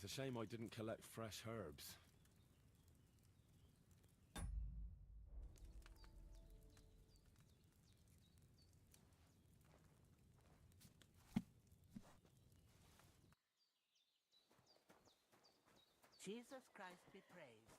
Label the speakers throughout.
Speaker 1: It's a shame I didn't collect fresh herbs.
Speaker 2: Jesus Christ be praised.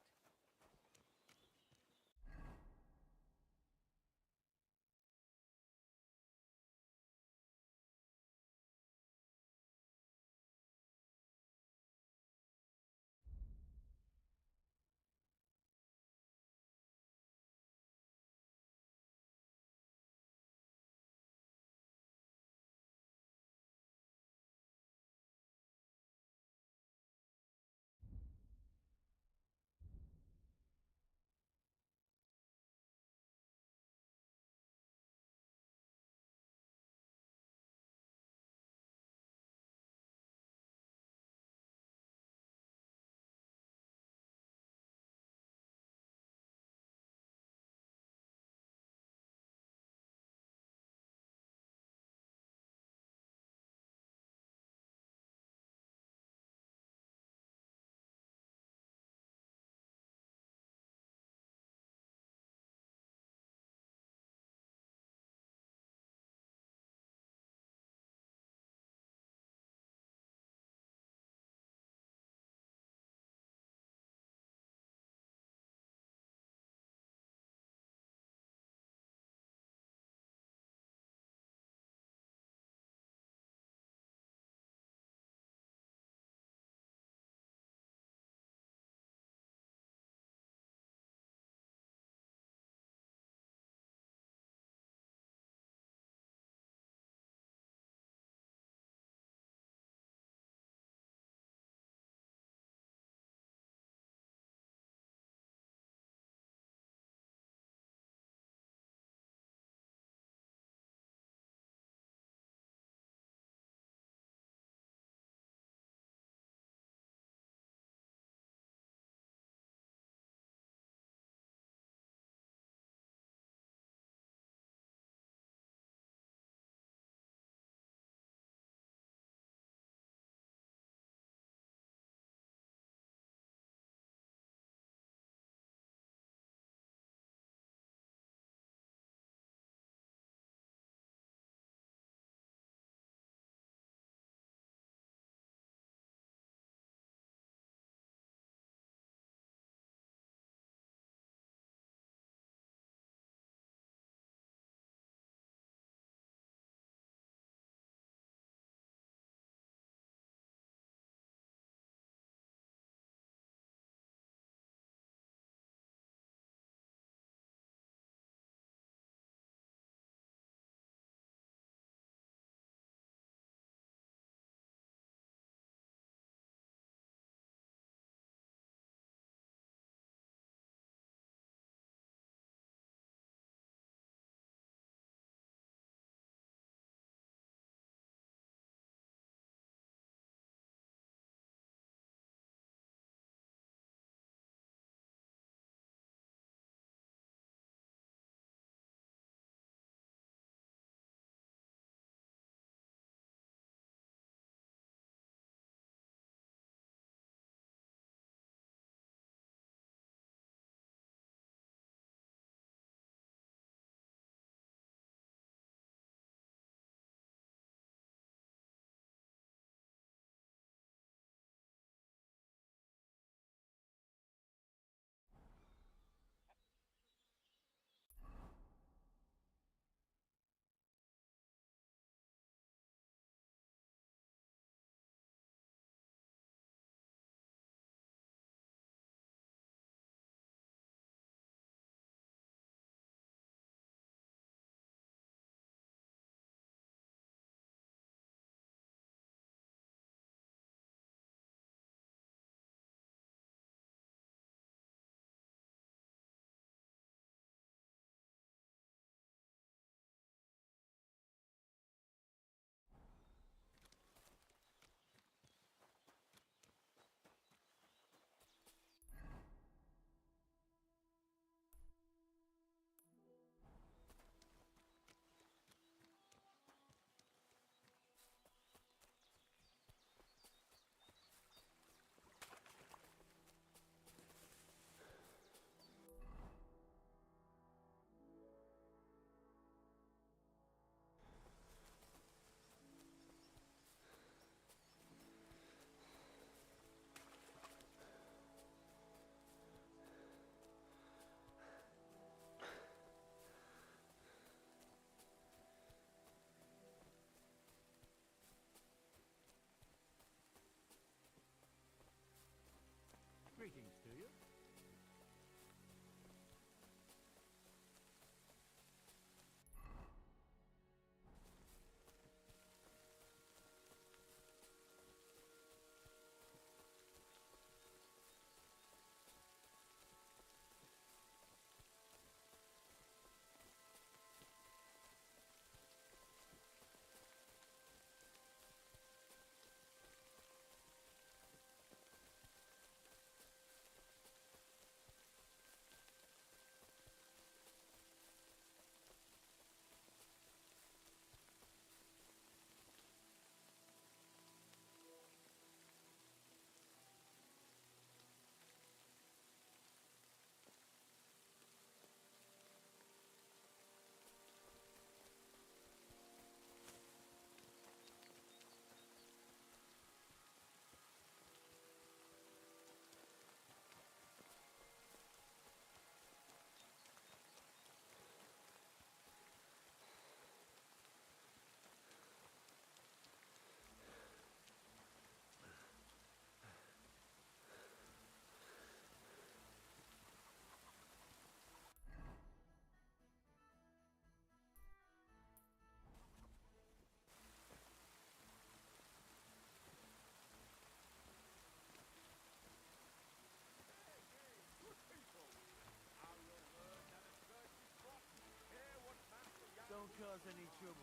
Speaker 2: cause any trouble.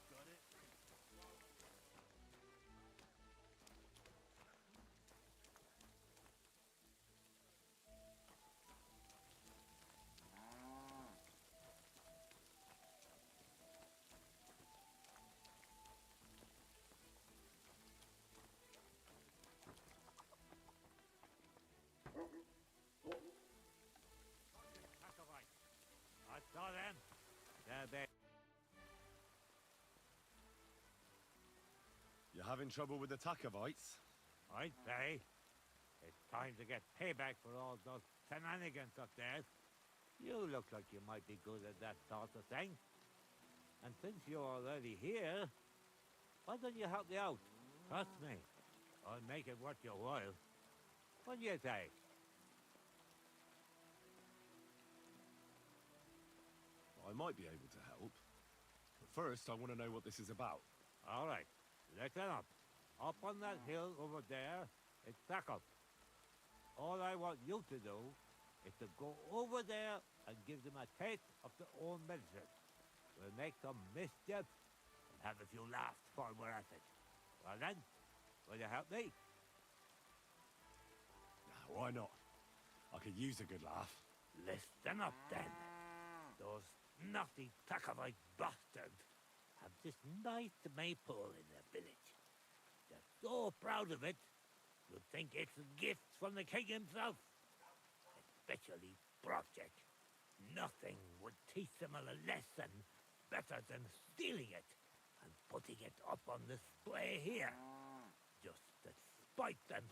Speaker 2: Got it?
Speaker 3: I saw them. They're big.
Speaker 1: You having trouble with the Takovites?
Speaker 3: I'd say it's time to get payback for all those shenanigans up there. You look like you might be good at that sort of thing. And since you're already here, why don't you help me out? Trust me, I'll make it worth your while. What do you say?
Speaker 1: I might be able to help. But first, I want to know what this is about.
Speaker 3: All right, listen up. Up on that hill over there, it's Takov. All I want you to do is to go over there and give them a taste of their own medicine. We'll make some mischief and have a few laughs while we're at it. Well then, will you help me?
Speaker 1: Why not? I could use a good laugh.
Speaker 3: Listen up then. Those naughty Takovite bastards have this nice maypole in their village. They're so proud of it, you'd think it's a gift from the king himself. Especially Project. Nothing would teach them a lesson better than stealing it and putting it up on display here. Just to spite them.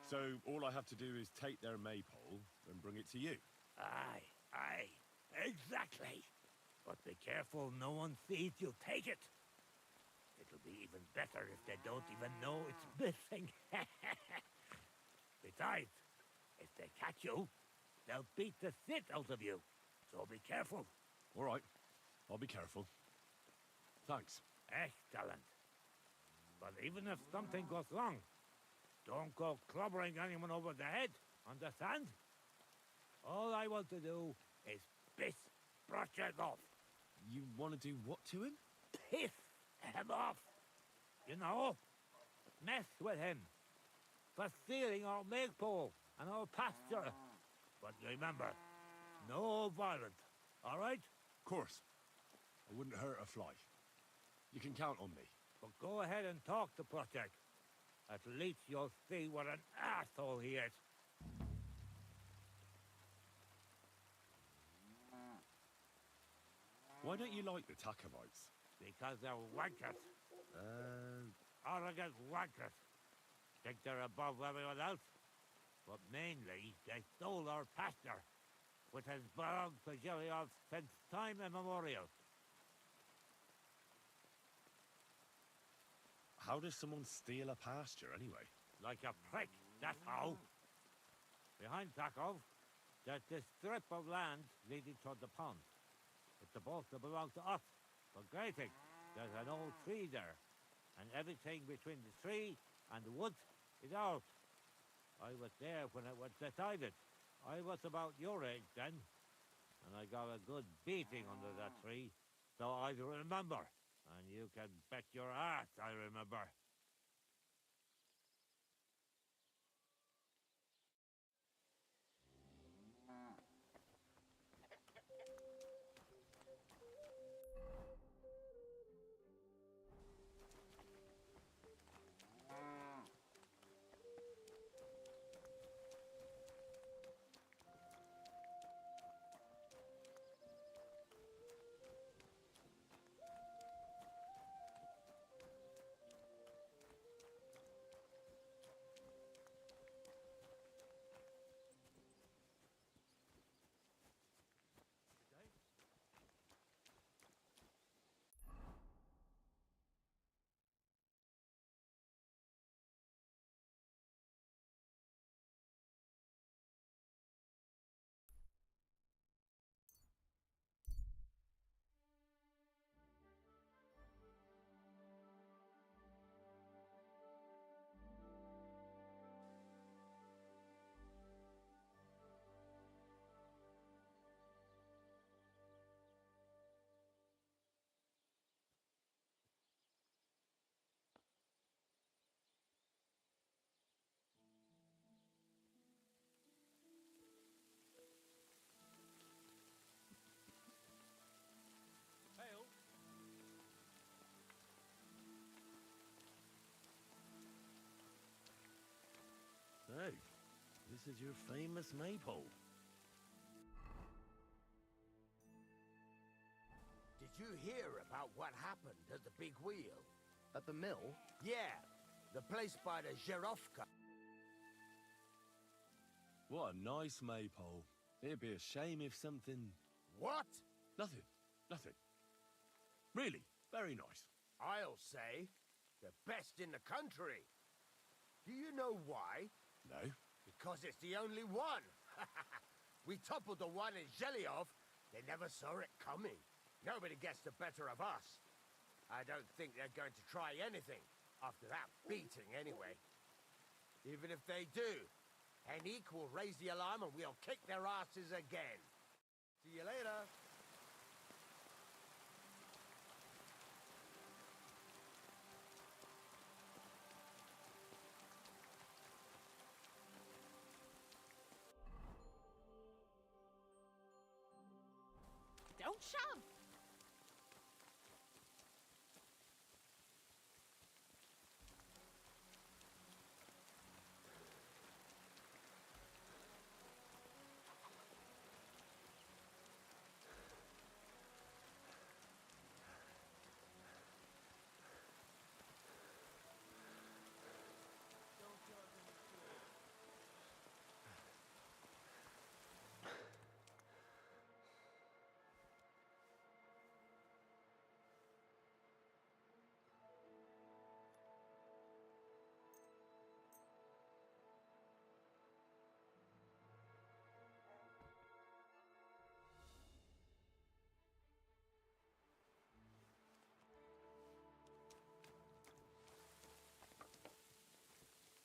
Speaker 1: So all I have to do is take their maypole and bring it to you.
Speaker 3: Aye, exactly. But be careful no one sees you take it. It'll be even better if they don't even know it's missing. Besides, if they catch you, they'll beat the shit out of you. So be careful.
Speaker 1: All right, I'll be careful. Thanks.
Speaker 3: Excellent. But even if something goes wrong, don't go clobbering anyone over the head, understand? All I want to do is piss Project off.
Speaker 1: You want to do what to him?
Speaker 3: Piss him off. You know, mess with him for stealing our maypole and our pasture. But remember, no violence, all right?
Speaker 1: Of course. I wouldn't hurt a fly. You can count on me.
Speaker 3: But go ahead and talk to Project. At least you'll see what an asshole he is.
Speaker 1: Why don't you like the Takovites?
Speaker 3: Because they're wankers. Arrogant wankers. Think they're above everyone else? But mainly, they stole our pasture, which has belonged to Giliov since time immemorial.
Speaker 1: How does someone steal a pasture, anyway?
Speaker 3: Like a prick, that's how. Behind Takov, there's this strip of land leading toward the pond. It's supposed to belong to us. But great thing, there's an old tree there, and everything between the tree and the woods is ours. I was there when it was decided. I was about your age then, and I got a good beating under that tree, so I remember. And you can bet your ass I remember.
Speaker 2: This is your famous maypole.
Speaker 4: Did you hear about what happened at the big wheel?
Speaker 5: At the mill?
Speaker 4: Yeah, the place by the Zherovka.
Speaker 1: What a nice maypole. It'd be a shame if something...
Speaker 4: What?
Speaker 1: Nothing. Nothing. Really, very nice.
Speaker 4: I'll say, the best in the country. Do you know why?
Speaker 1: No?
Speaker 4: Because it's the only one. We toppled the one in Zhelyov. They never saw it coming. Nobody gets the better of us. I don't think they're going to try anything. After that beating, anyway. Even if they do, Henrik will raise the alarm and we'll kick their asses again. See you later.
Speaker 6: Don't shove!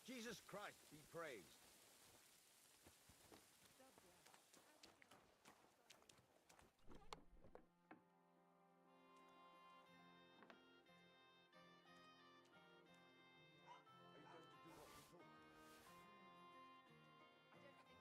Speaker 4: Jesus Christ be praised. Are you going to do what we talked?
Speaker 6: I don't think so.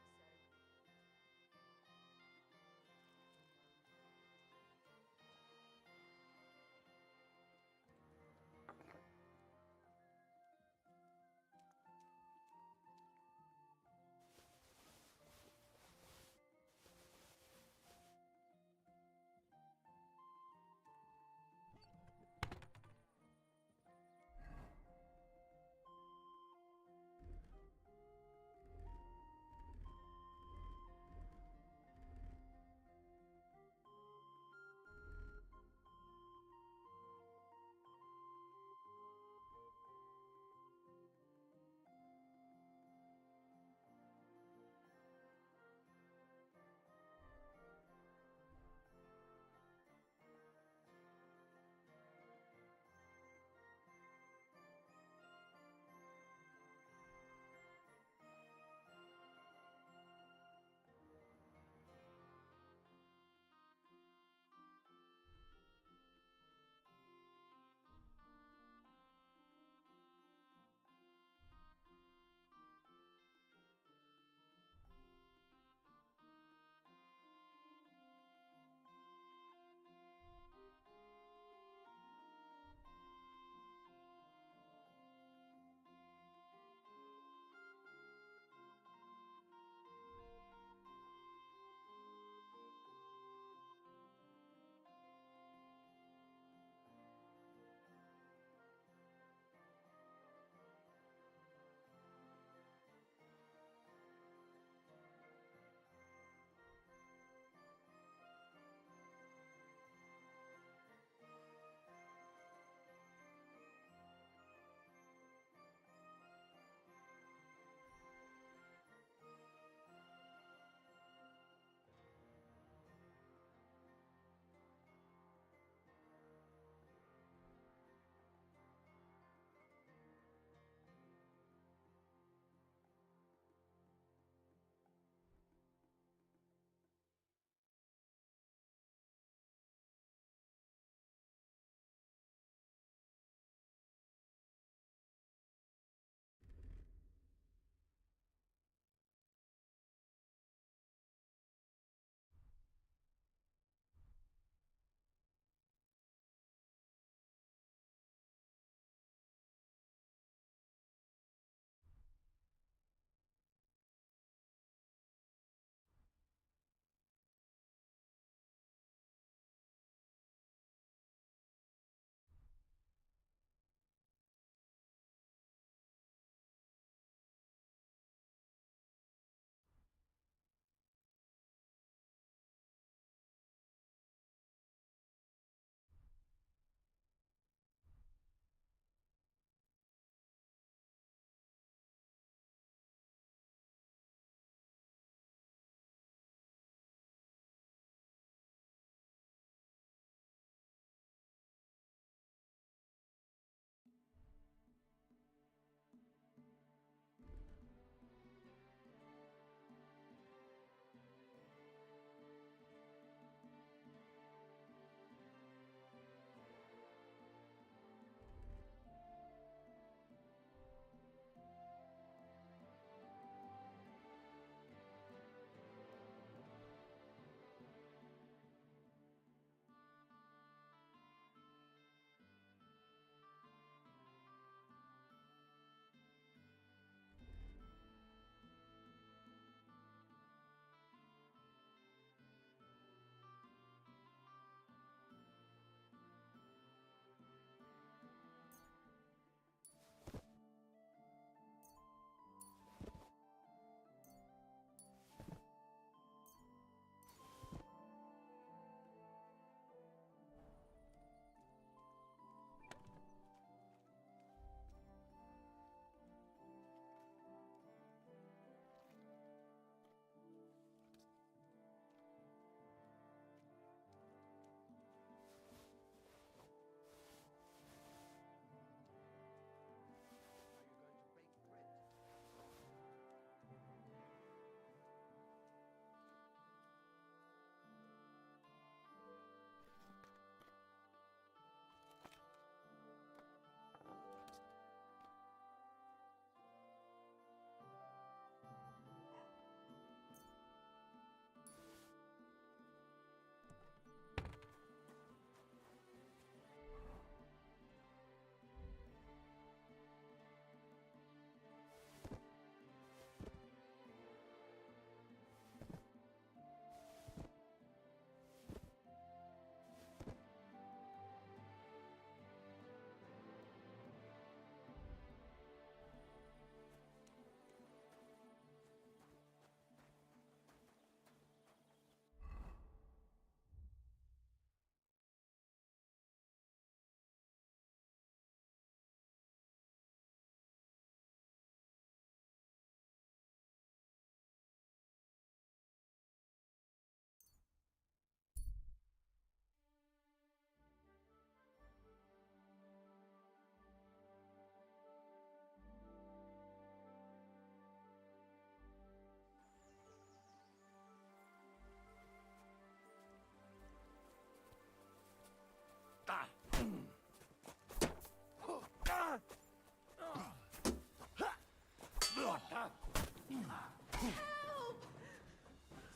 Speaker 6: Help!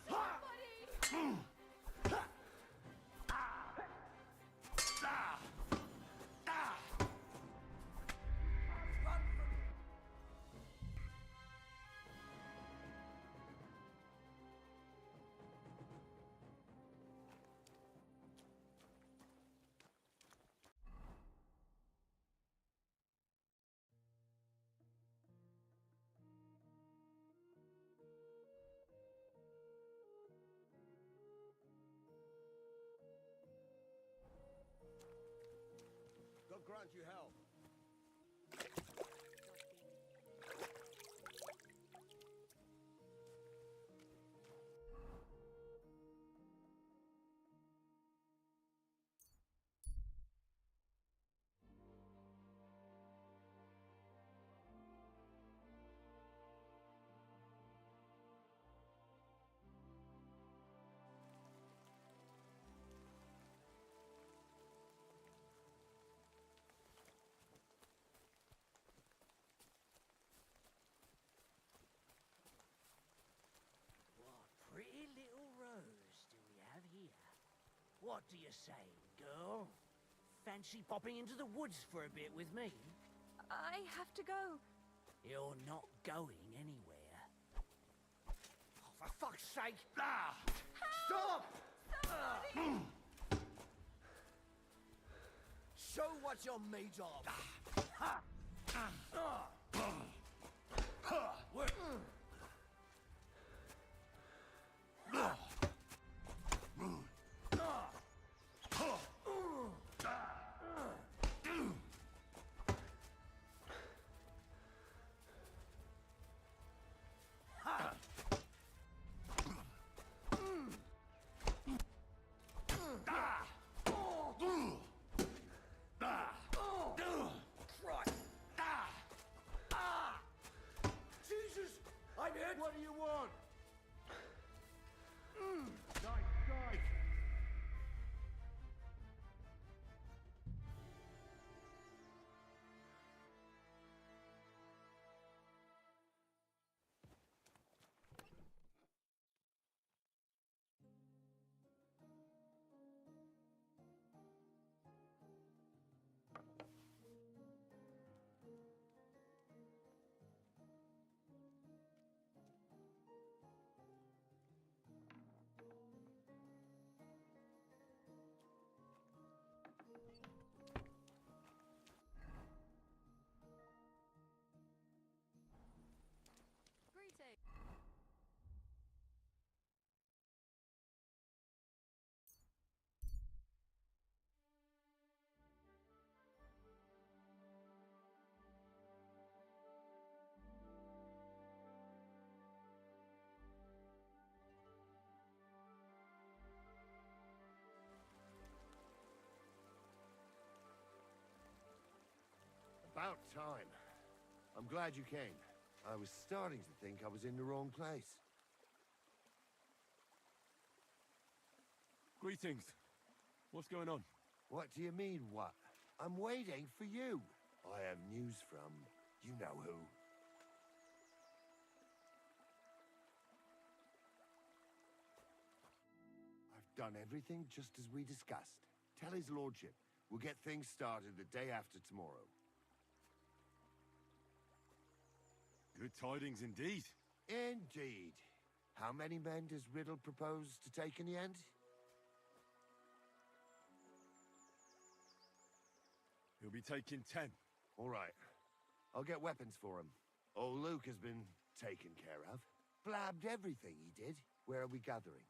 Speaker 6: Somebody!
Speaker 4: God grant you help.
Speaker 2: What pretty little rose do we have here? What do you say, girl? Fancy popping into the woods for a bit with me?
Speaker 6: I have to go.
Speaker 2: You're not going anywhere.
Speaker 4: Oh, for fuck's sake! Ah! Stop!
Speaker 6: Somebody!
Speaker 4: Show what you're made of. Jesus! I'm hit! What do you want? Nice.
Speaker 6: Greetings.
Speaker 5: About time. I'm glad you came. I was starting to think I was in the wrong place.
Speaker 1: Greetings. What's going on?
Speaker 5: What do you mean, what? I'm waiting for you. I have news from you know who. I've done everything just as we discussed. Tell his lordship we'll get things started the day after tomorrow.
Speaker 1: Good tidings indeed.
Speaker 5: Indeed. How many men does Riddle propose to take in the end?
Speaker 1: He'll be taking 10.
Speaker 5: All right. I'll get weapons for him. Old Luke has been taken care of. Blabbed everything he did. Where are we gathering?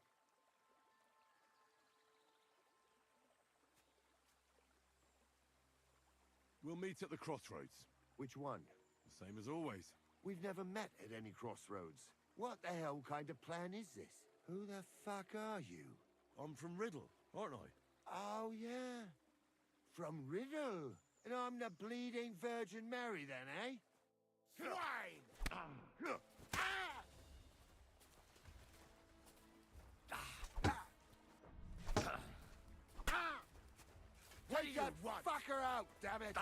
Speaker 1: We'll meet at the crossroads.
Speaker 5: Which one?
Speaker 1: The same as always.
Speaker 5: We've never met at any crossroads. What the hell kind of plan is this? Who the fuck are you?
Speaker 1: I'm from Riddle, aren't I?
Speaker 5: Oh, yeah. From Riddle. And I'm the bleeding Virgin Mary then, eh?
Speaker 4: Swine!
Speaker 5: Take that fucker out, damn it!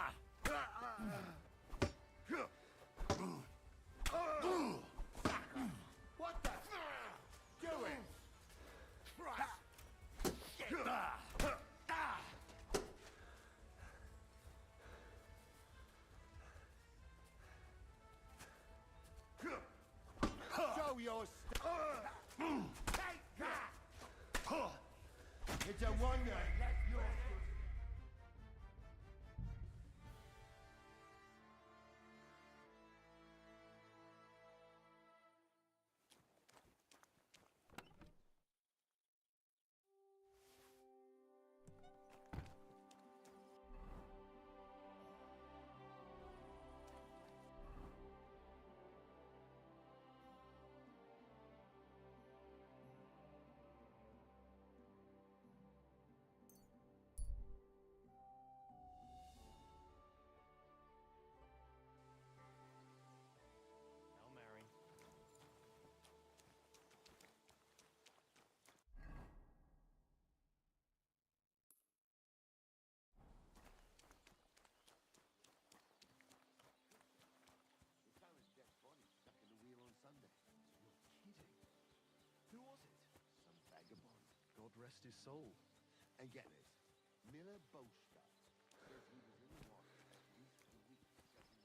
Speaker 5: your Take that! It's a wonder I left your...
Speaker 7: Hail Mary.
Speaker 5: They found his dead body stuck in the wheel on Sunday.
Speaker 8: You're kidding. Who was it?
Speaker 5: Some vagabond.
Speaker 8: God rest his soul.
Speaker 5: And get this, Miller Bostadt says he was in the water at least a week discussing that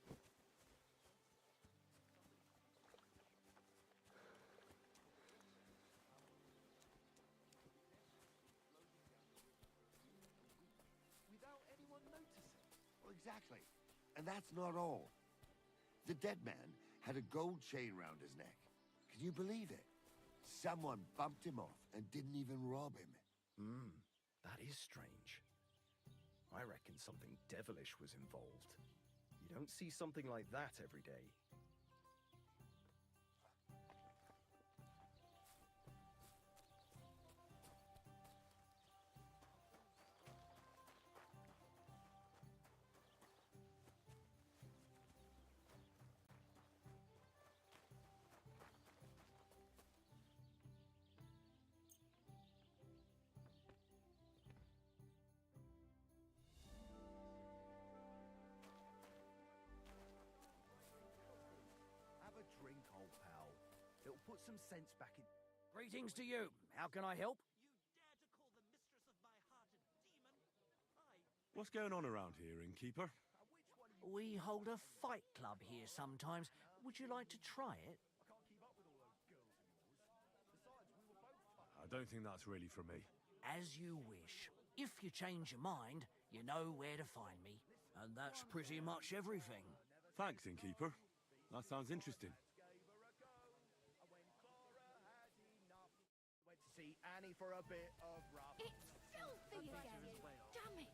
Speaker 5: case.
Speaker 8: Without anyone noticing.
Speaker 5: Well, exactly. And that's not all. The dead man had a gold chain round his neck. Can you believe it? Someone bumped him off and didn't even rob him.
Speaker 8: That is strange. I reckon something devilish was involved. You don't see something like that every day. Have a drink, old pal. It'll put some sense back in...
Speaker 2: Greetings to you. How can I help?
Speaker 1: What's going on around here, innkeeper?
Speaker 2: We hold a fight club here sometimes. Would you like to try it?
Speaker 1: I don't think that's really for me.
Speaker 2: As you wish. If you change your mind, you know where to find me. And that's pretty much everything.
Speaker 1: Thanks, innkeeper. That sounds interesting.
Speaker 8: Went to see Annie for a bit of rough...
Speaker 6: It's filthy again. Damn it.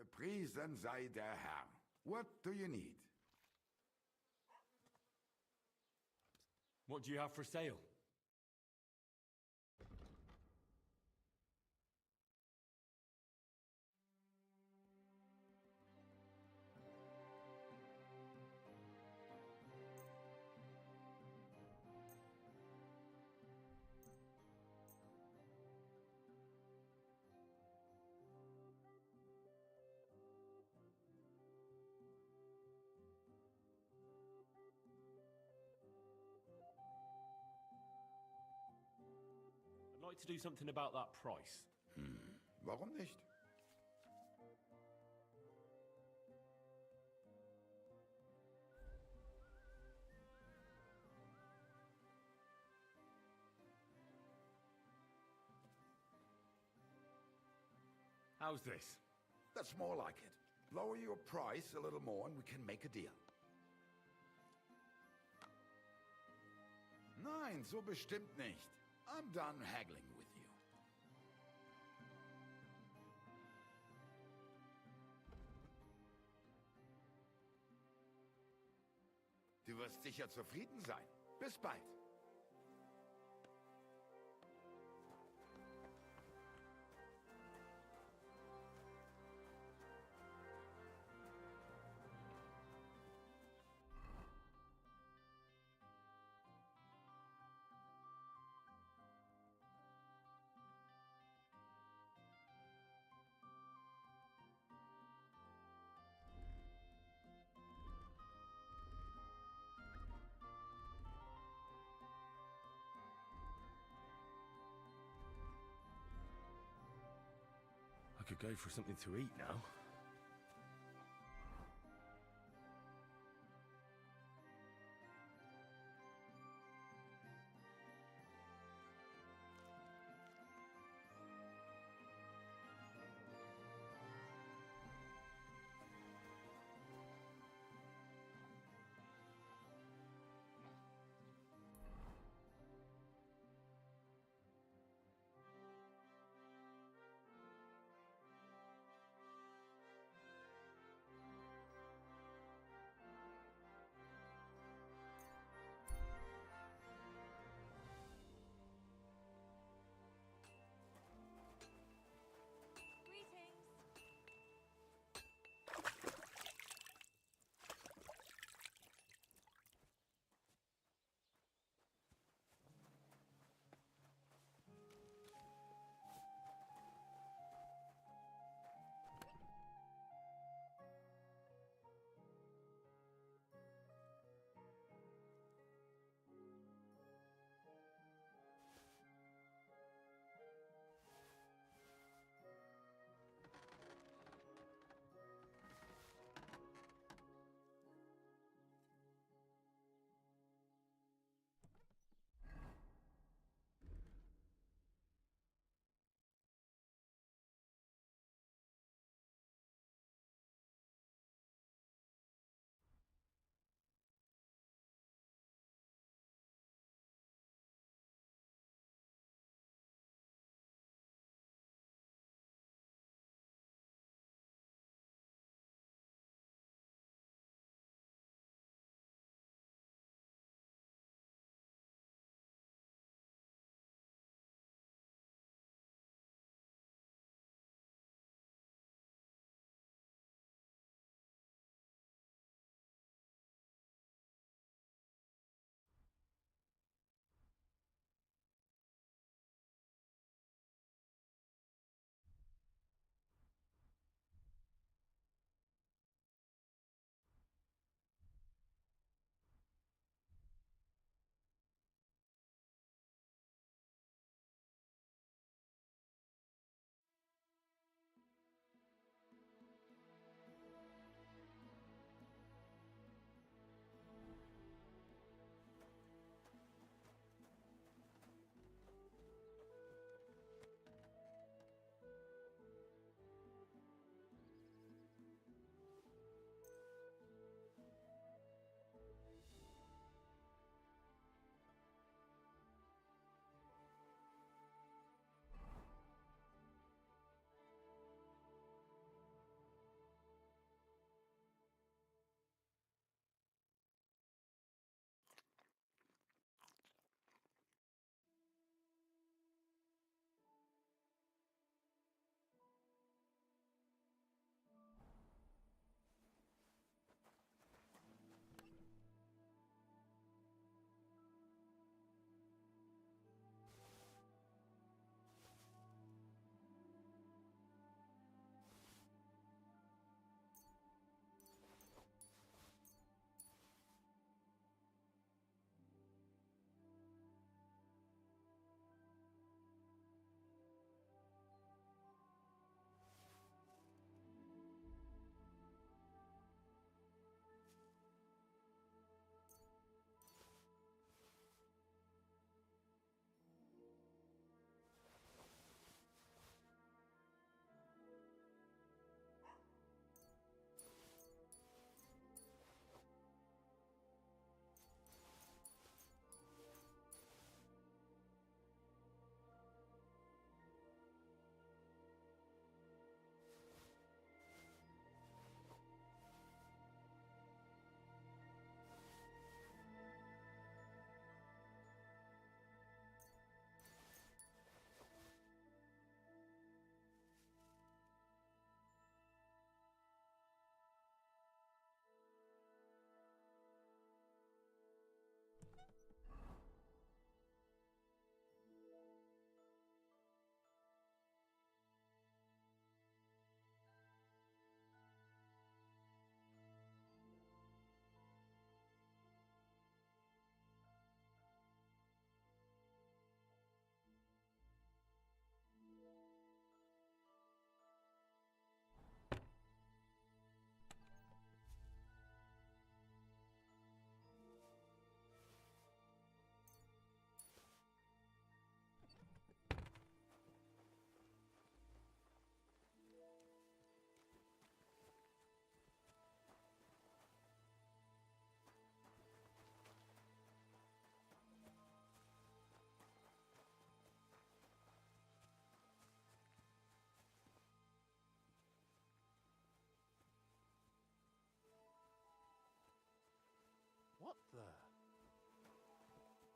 Speaker 9: Gepriesen sei der Herr. What do you need?
Speaker 1: What do you have for sale? I'd like to do something about that price.
Speaker 9: Warum nicht?
Speaker 1: How's this?
Speaker 9: That's more like it. Lower your price a little more and we can make a deal. Nein, so bestimmt nicht. I'm done haggling with you. Du wirst sicher zufrieden sein. Bis bald.
Speaker 1: I could go for something to eat now.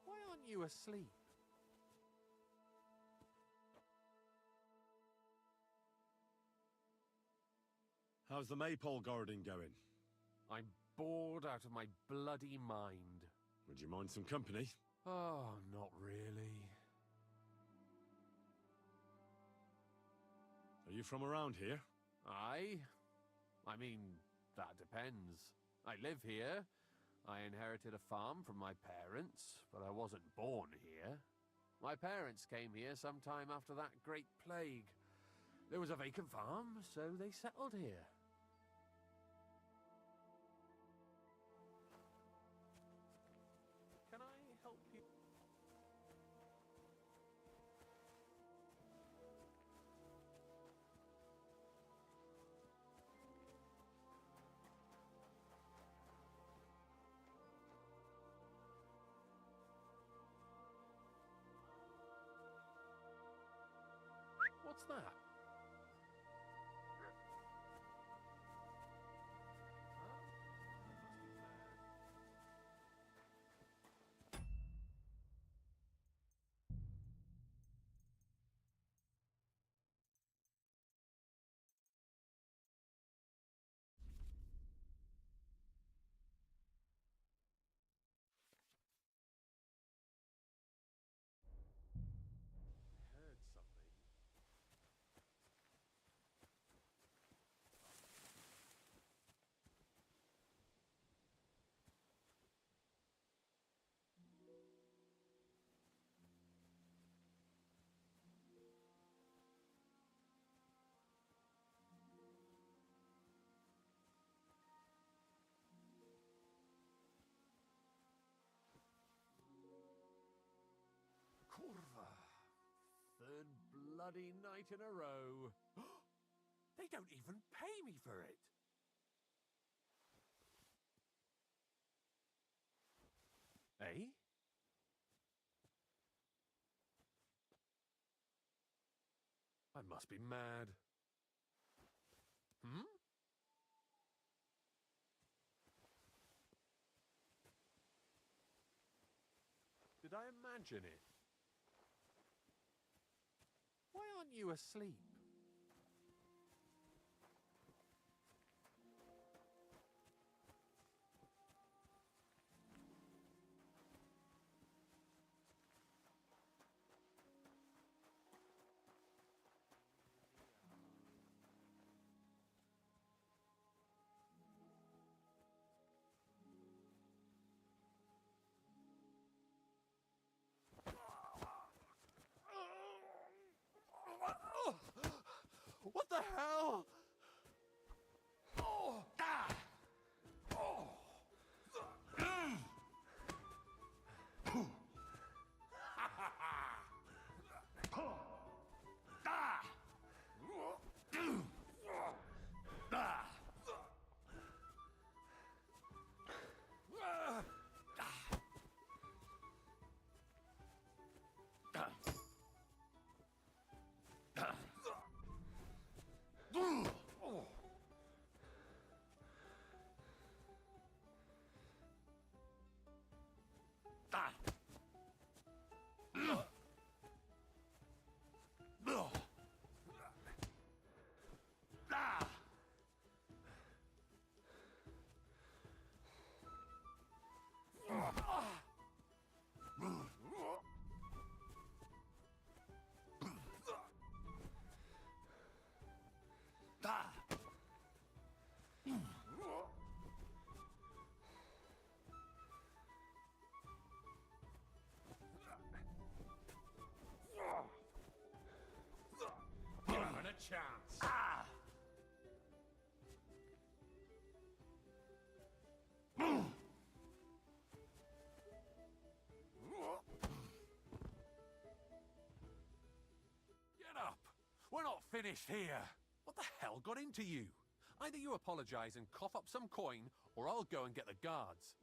Speaker 10: Why aren't you asleep?
Speaker 1: How's the maypole garden going?
Speaker 10: I'm bored out of my bloody mind.
Speaker 1: Would you mind some company?
Speaker 10: Oh, not really.
Speaker 1: Are you from around here?
Speaker 10: I mean, that depends. I live here. I inherited a farm from my parents, but I wasn't born here. My parents came here sometime after that Great Plague. There was a vacant farm, so they settled here. Can I help you? What's that? Heard something. Curva. Third bloody night in a row. They don't even pay me for it. Eh? I must be mad. Hmm? Did I imagine it? Why aren't you asleep? What the hell? Oh! Ah! Oh! Given a chance. Ah! Get up! We're not finished here. What the hell got into you? Either you apologize and cough up some coin, or I'll go and get the guards.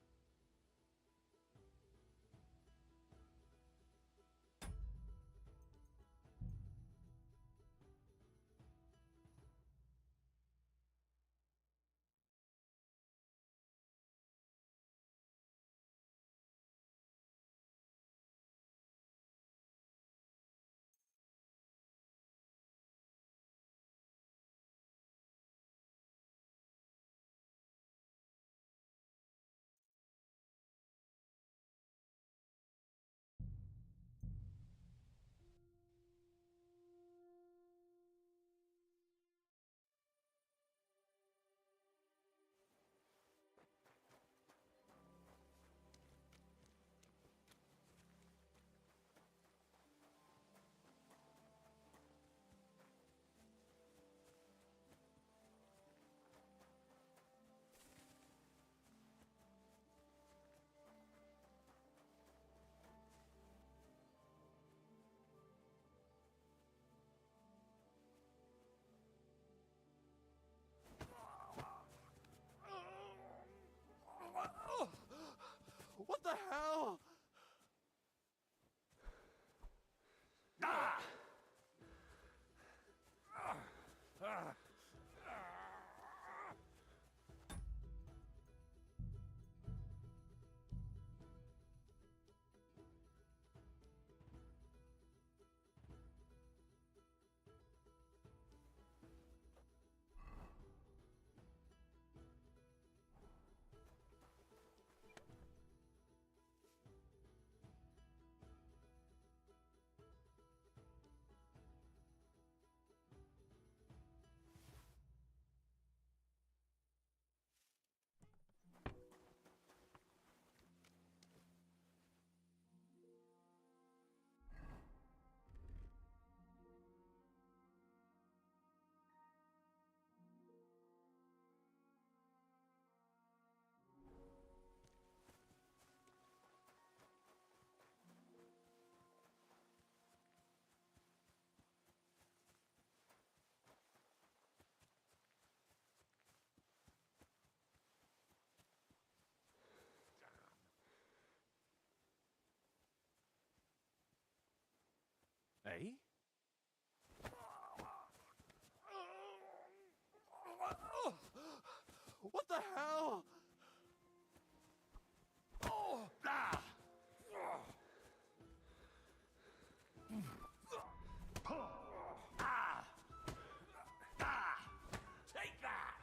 Speaker 10: Eh? What the hell? Oh! Ah! Ah! Ah! Take that!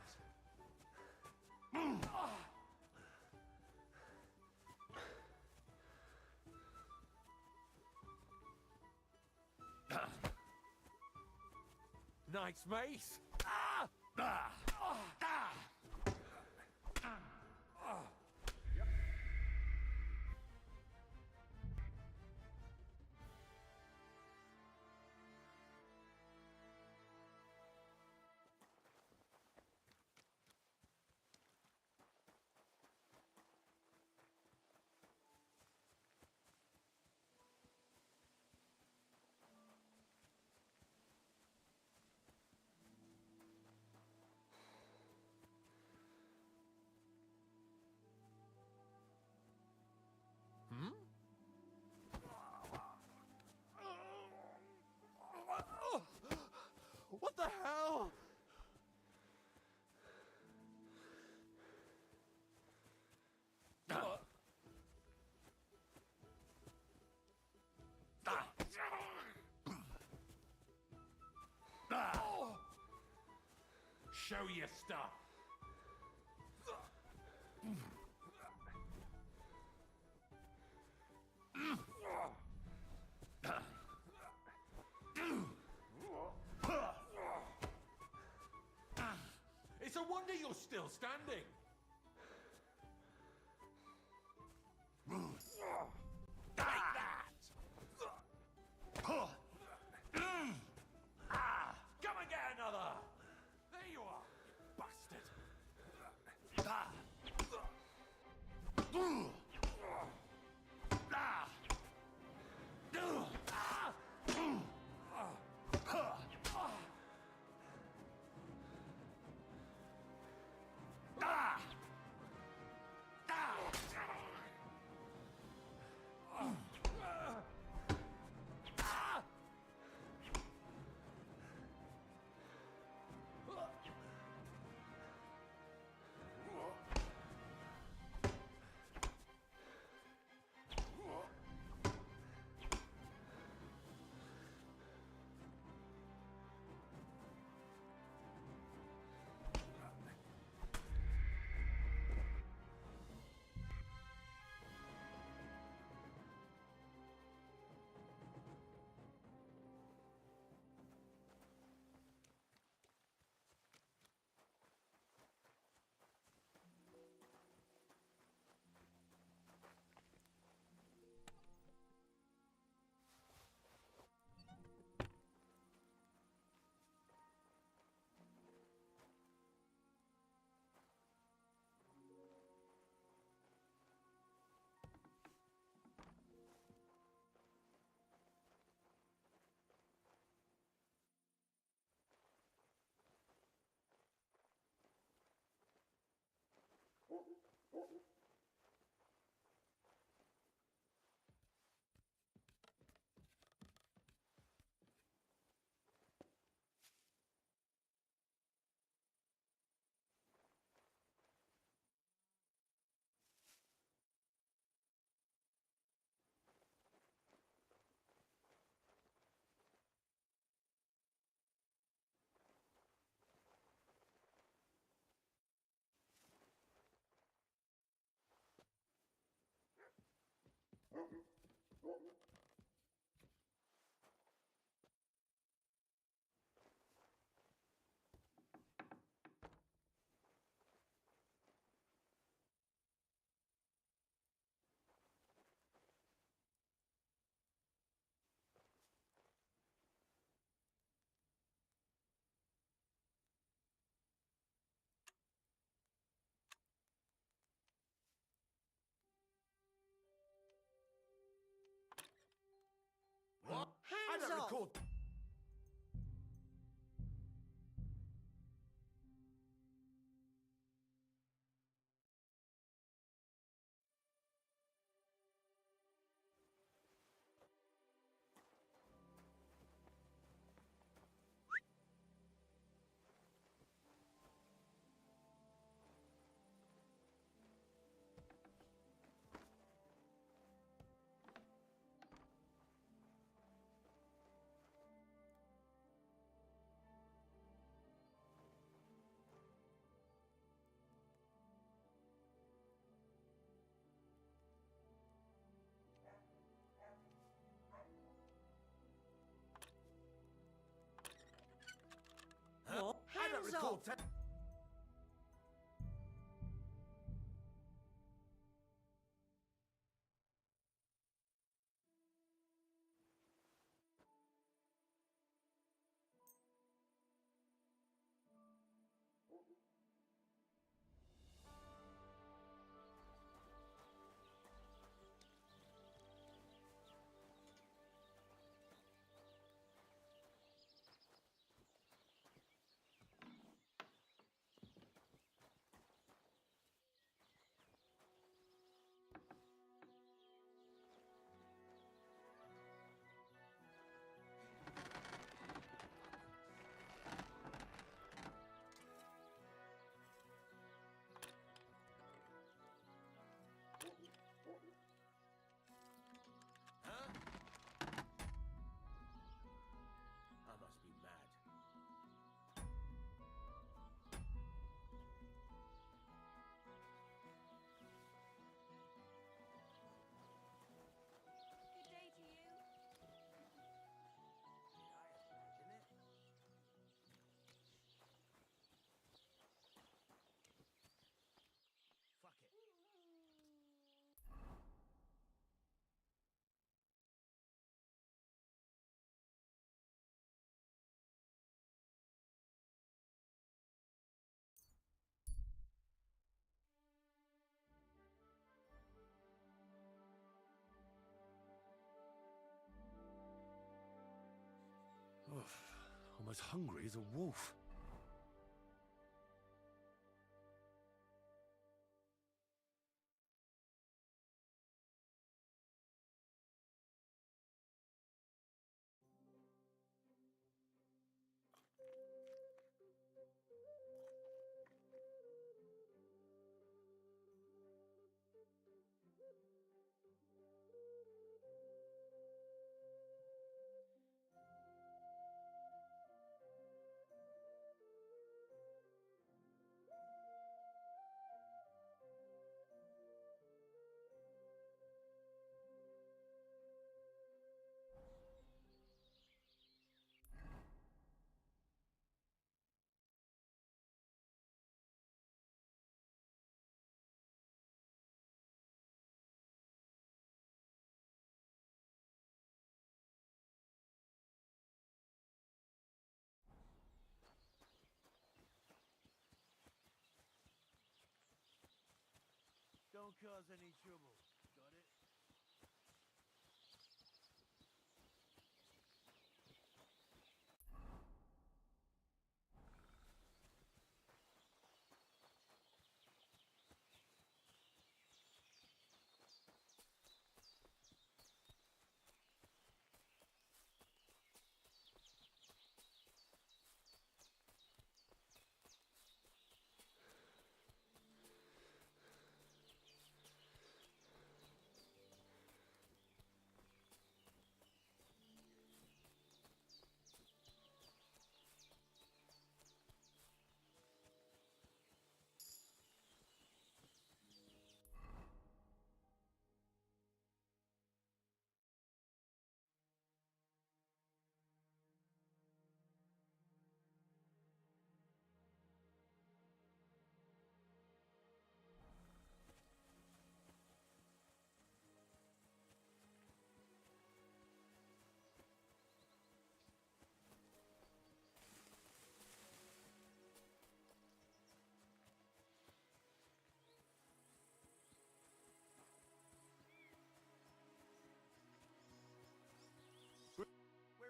Speaker 10: Nice mace! Ah! Ah! Ah! Hmm? What the hell?
Speaker 1: Show your stuff. It's a wonder you're still standing. Take that! Come and get another! There you are, you bastard!
Speaker 4: What? I
Speaker 2: Hands
Speaker 4: don't
Speaker 2: off!
Speaker 4: recall. called I must be mad.
Speaker 6: Good day to you.
Speaker 2: Did I imagine it?
Speaker 4: Fuck it.
Speaker 1: I'm as hungry as a wolf.
Speaker 4: Don't cause any trouble. Got it?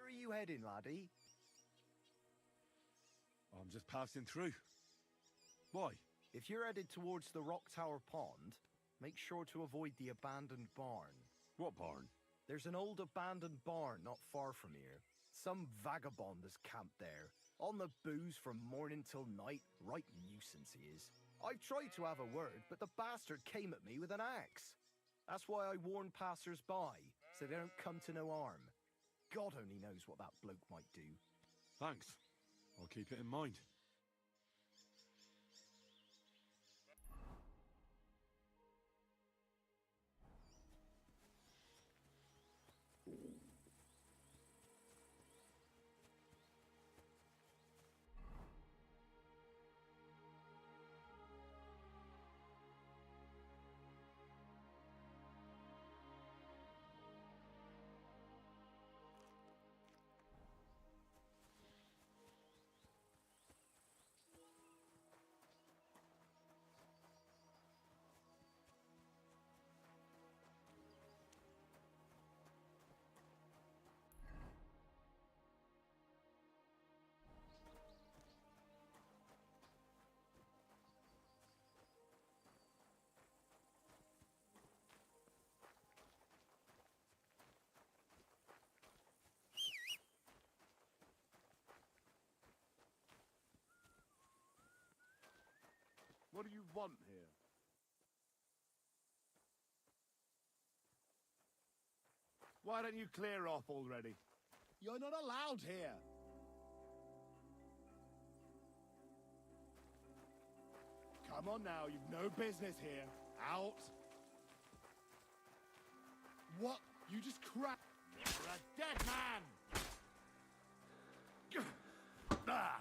Speaker 8: Where are you heading, laddie?
Speaker 1: I'm just passing through. Why?
Speaker 8: If you're headed towards the Rock Tower Pond, make sure to avoid the abandoned barn.
Speaker 1: What barn?
Speaker 8: There's an old abandoned barn not far from here. Some vagabond has camped there, on the booze from morning till night. Right nuisance he is. I've tried to have a word, but the bastard came at me with an axe. That's why I warn passers-by, so they don't come to no harm. God only knows what that bloke might do.
Speaker 1: Thanks. I'll keep it in mind. What do you want here? Why don't you clear off already? You're not allowed here. Come on now, you've no business here. Out. What? You just crap.
Speaker 3: You're a dead man!
Speaker 1: Ah.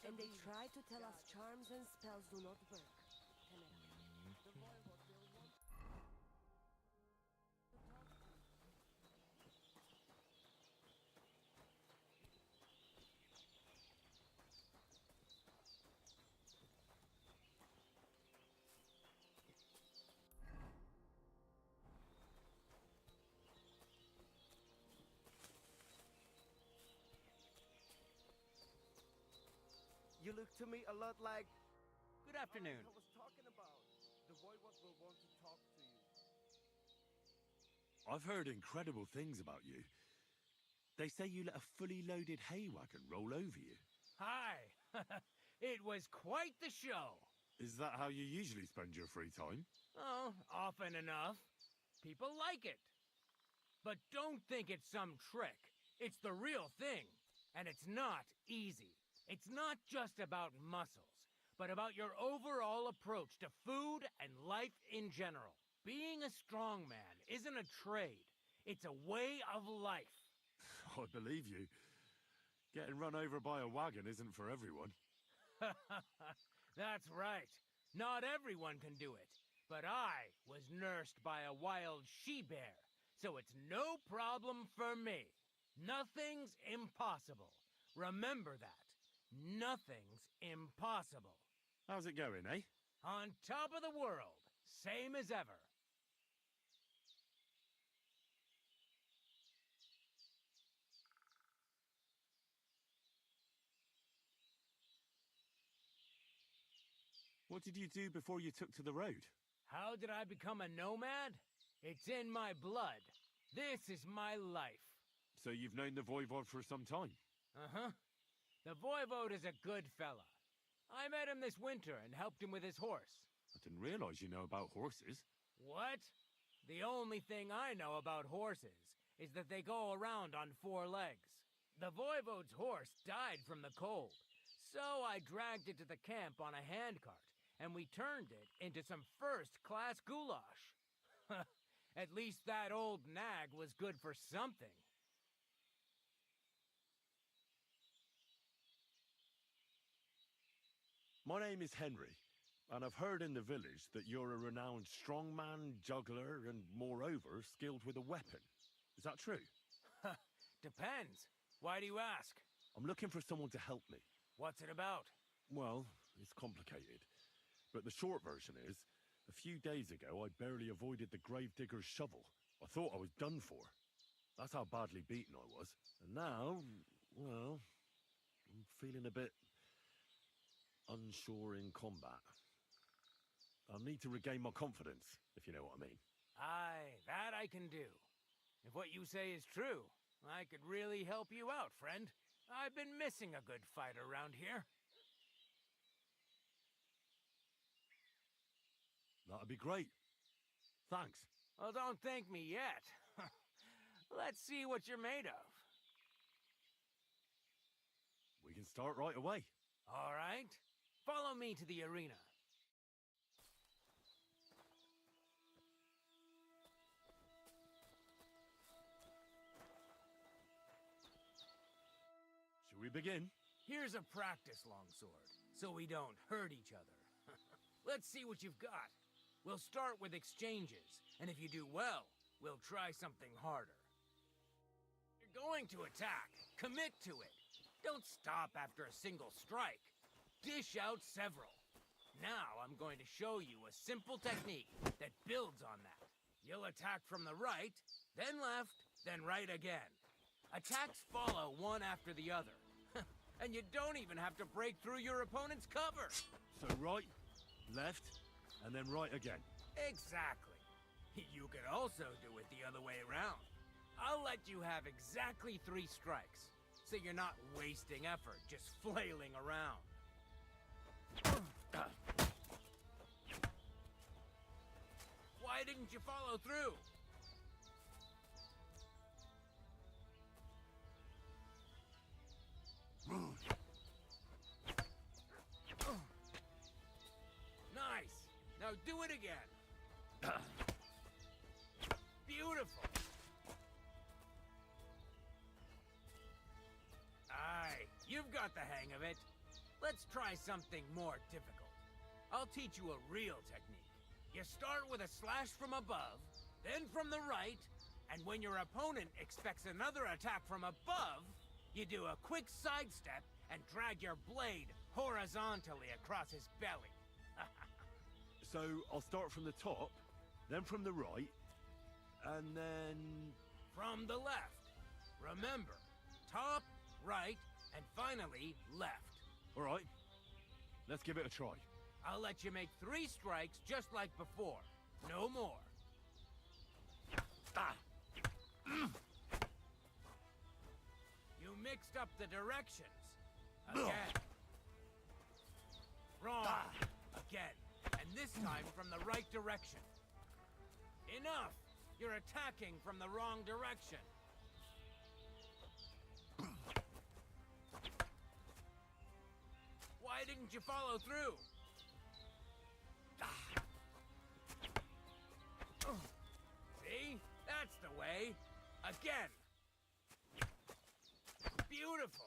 Speaker 11: And they try to tell us charms and spells do not work.
Speaker 8: You look to me a lot like...
Speaker 7: Good afternoon.
Speaker 8: I was talking about. The Voivod will want to talk to you.
Speaker 1: I've heard incredible things about you. They say you let a fully loaded hay wagon roll over you.
Speaker 2: Hi! It was quite the show.
Speaker 1: Is that how you usually spend your free time?
Speaker 2: Oh, often enough. People like it. But don't think it's some trick. It's the real thing. And it's not easy. It's not just about muscles, but about your overall approach to food and life in general. Being a strongman isn't a trade. It's a way of life.
Speaker 1: I believe you. Getting run over by a wagon isn't for everyone.
Speaker 2: That's right. Not everyone can do it. But I was nursed by a wild she-bear, so it's no problem for me. Nothing's impossible. Remember that. Nothing's impossible.
Speaker 1: How's it going, eh?
Speaker 2: On top of the world, same as ever.
Speaker 1: What did you do before you took to the road?
Speaker 2: How did I become a nomad? It's in my blood. This is my life.
Speaker 1: So you've known the Voivod for some time?
Speaker 2: Uh-huh. The Voivode is a good fella. I met him this winter and helped him with his horse.
Speaker 1: I didn't realize you know about horses.
Speaker 2: What? The only thing I know about horses is that they go around on 4 legs. The Voivode's horse died from the cold, so I dragged it to the camp on a handcart, and we turned it into some first-class goulash. At least that old nag was good for something.
Speaker 1: My name is Henry, and I've heard in the village that you're a renowned strongman, juggler, and moreover, skilled with a weapon. Is that true?
Speaker 2: Depends. Why do you ask?
Speaker 1: I'm looking for someone to help me.
Speaker 2: What's it about?
Speaker 1: Well, it's complicated. But the short version is, a few days ago I barely avoided the gravedigger's shovel. I thought I was done for. That's how badly beaten I was. And now, well, I'm feeling a bit unsure in combat. I'll need to regain my confidence, if you know what I mean.
Speaker 2: Aye, that I can do. If what you say is true, I could really help you out, friend. I've been missing a good fight around here.
Speaker 1: That'd be great. Thanks.
Speaker 2: Well, don't thank me yet. Let's see what you're made of.
Speaker 1: We can start right away.
Speaker 2: All right. Follow me to the arena.
Speaker 1: Should we begin?
Speaker 2: Here's a practice longsword, so we don't hurt each other. Let's see what you've got. We'll start with exchanges, and if you do well, we'll try something harder. You're going to attack. Commit to it. Don't stop after a single strike. Dish out several. Now I'm going to show you a simple technique that builds on that. You'll attack from the right, then left, then right again. Attacks follow one after the other. And you don't even have to break through your opponent's cover.
Speaker 1: So right, left, and then right again.
Speaker 2: Exactly. You could also do it the other way around. I'll let you have exactly 3 strikes, so you're not wasting effort just flailing around. Why didn't you follow through? Nice. Now do it again. Beautiful. Aye, you've got the hang of it. Let's try something more difficult. I'll teach you a real technique. You start with a slash from above, then from the right, and when your opponent expects another attack from above, you do a quick sidestep and drag your blade horizontally across his belly.
Speaker 1: So I'll start from the top, then from the right, and then...
Speaker 2: From the left. Remember, top, right, and finally left.
Speaker 1: All right, let's give it a try.
Speaker 2: I'll let you make 3 strikes just like before. No more.
Speaker 1: Ah.
Speaker 2: You mixed up the directions. Again. Wrong. Again. And this time from the right direction. Enough! You're attacking from the wrong direction. Why didn't you follow through? See? That's the way. Again. Beautiful.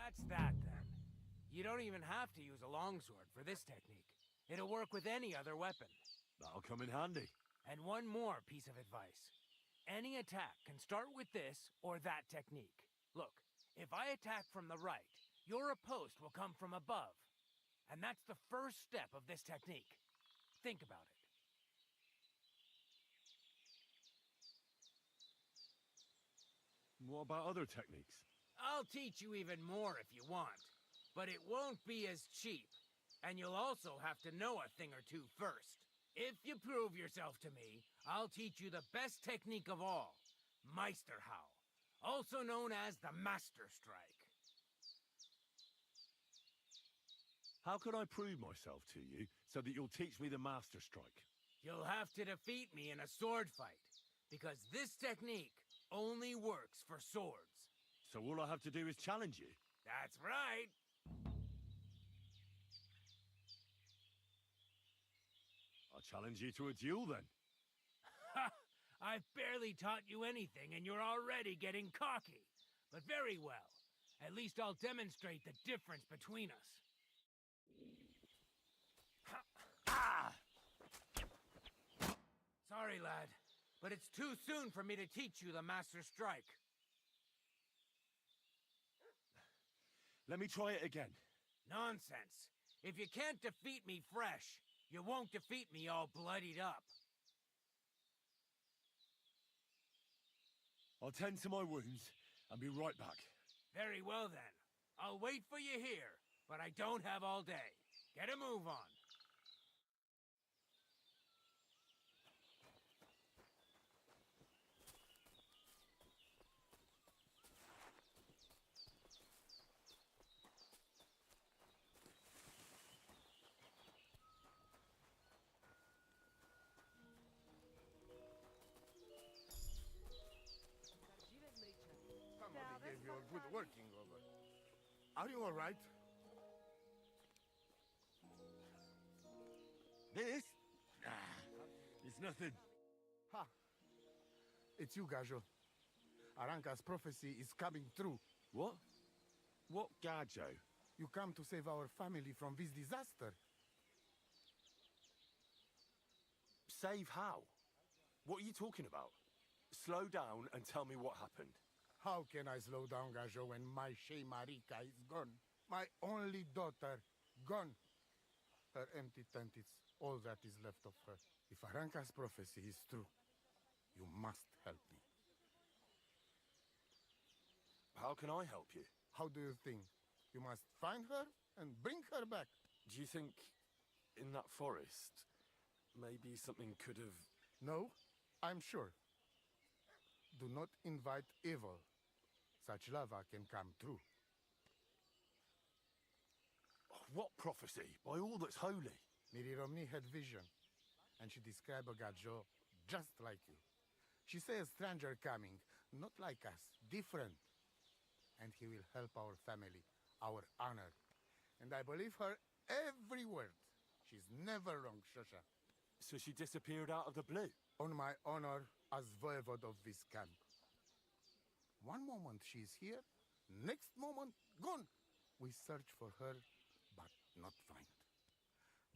Speaker 2: That's that, then. You don't even have to use a longsword for this technique. It'll work with any other weapon.
Speaker 1: That'll come in handy.
Speaker 2: And one more piece of advice. Any attack can start with this or that technique. Look, if I attack from the right, your riposte will come from above. And that's the first step of this technique. Think about it.
Speaker 1: What about other techniques?
Speaker 2: I'll teach you even more if you want, but it won't be as cheap, and you'll also have to know a thing or two first. If you prove yourself to me, I'll teach you the best technique of all, Meisterhau, also known as the Master Strike.
Speaker 1: How can I prove myself to you so that you'll teach me the Master Strike?
Speaker 2: You'll have to defeat me in a sword fight, because this technique only works for swords.
Speaker 1: So all I have to do is challenge you?
Speaker 2: That's right.
Speaker 1: I'll challenge you to a duel, then.
Speaker 2: Ha! I've barely taught you anything, and you're already getting cocky. But very well. At least I'll demonstrate the difference between us. Ah! Sorry, lad, but it's too soon for me to teach you the Master Strike.
Speaker 1: Let me try it again.
Speaker 2: Nonsense. If you can't defeat me fresh, you won't defeat me all bloodied up.
Speaker 1: I'll tend to my wounds and be right back.
Speaker 2: Very well, then. I'll wait for you here, but I don't have all day. Get a move on.
Speaker 4: Somebody gave you a good working over. Are you all right?
Speaker 1: This? It's nothing.
Speaker 4: Ha! It's you, Gajo. Aranka's prophecy is coming true.
Speaker 1: What? What Gajo?
Speaker 4: You come to save our family from this disaster.
Speaker 1: Save how? What are you talking about? Slow down and tell me what happened.
Speaker 4: How can I slow down, Gajo, when my Shea Marika is gone? My only daughter, gone. Her empty tent is all that is left of her. If Aranka's prophecy is true, you must help me.
Speaker 1: How can I help you?
Speaker 12: How do you think? You must find her and bring her back.
Speaker 1: Do you think in that forest, maybe something could have...
Speaker 12: No, I'm sure. Do not invite evil. Such lava can come true.
Speaker 1: What prophecy? By all that's holy.
Speaker 12: Miri Romney had vision, and she described a gajo just like you. She say a stranger coming, not like us, different. And he will help our family, our honor. And I believe her every word. She's never wrong, Shosha.
Speaker 1: So she disappeared out of the blue?
Speaker 12: On my honor as voivode of this camp. One moment she's here, next moment gone. We search for her, but not find.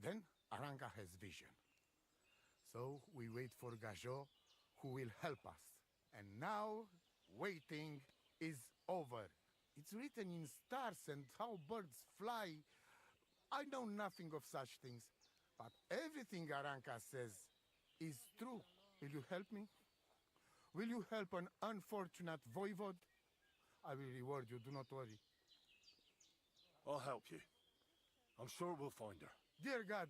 Speaker 12: Then Aranka has vision. So we wait for Gajo, who will help us. And now, waiting is over. It's written in stars and how birds fly. I know nothing of such things, but everything Aranka says is true. Will you help me? Will you help an unfortunate voivode? I will reward you, do not worry.
Speaker 1: I'll help you. I'm sure we'll find her.
Speaker 12: Dear God,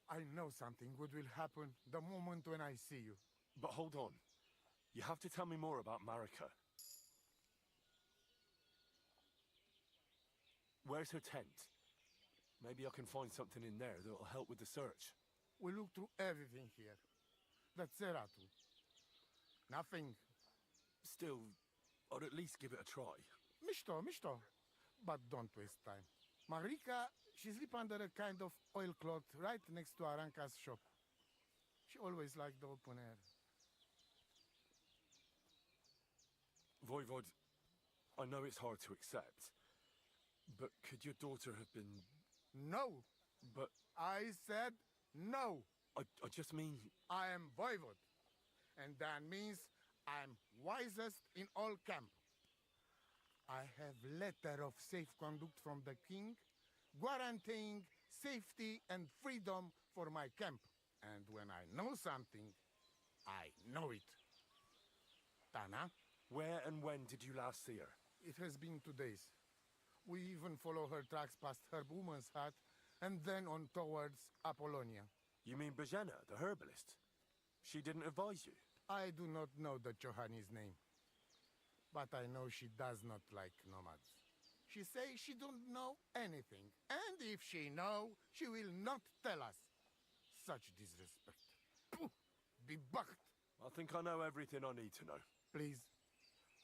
Speaker 12: I know something good will happen the moment when I see you.
Speaker 1: But hold on. You have to tell me more about Marika. Where's her tent? Maybe I can find something in there that'll help with the search.
Speaker 12: We look through everything here. That's Zeratu. Nothing.
Speaker 1: Still, I'd at least give it a try.
Speaker 12: Mishto. But don't waste time. Marika, she sleep under a kind of oilcloth right next to Aranka's shop. She always liked the open air.
Speaker 1: Voivod, I know it's hard to accept, but could your daughter have been...
Speaker 12: No!
Speaker 1: But...
Speaker 12: I said no!
Speaker 1: I just mean...
Speaker 12: I am Voivod, and that means I'm wisest in all camp. I have letter of safe conduct from the king, guaranteeing safety and freedom for my camp. And when I know something, I know it. Tana?
Speaker 1: Where and when did you last see her?
Speaker 12: It has been 2 days. We even follow her tracks past her woman's hut, and then on towards Apollonia.
Speaker 1: You mean Bajena, the herbalist? She didn't advise you?
Speaker 12: I do not know the Johani's name. But I know she does not like nomads. She say she don't know anything. And if she know, she will not tell us. Such disrespect. Pooh! Be bucked!
Speaker 1: I think I know everything I need to know.
Speaker 12: Please,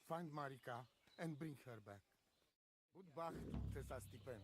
Speaker 12: find Marika and bring her back. Budbach Tesa Stipen.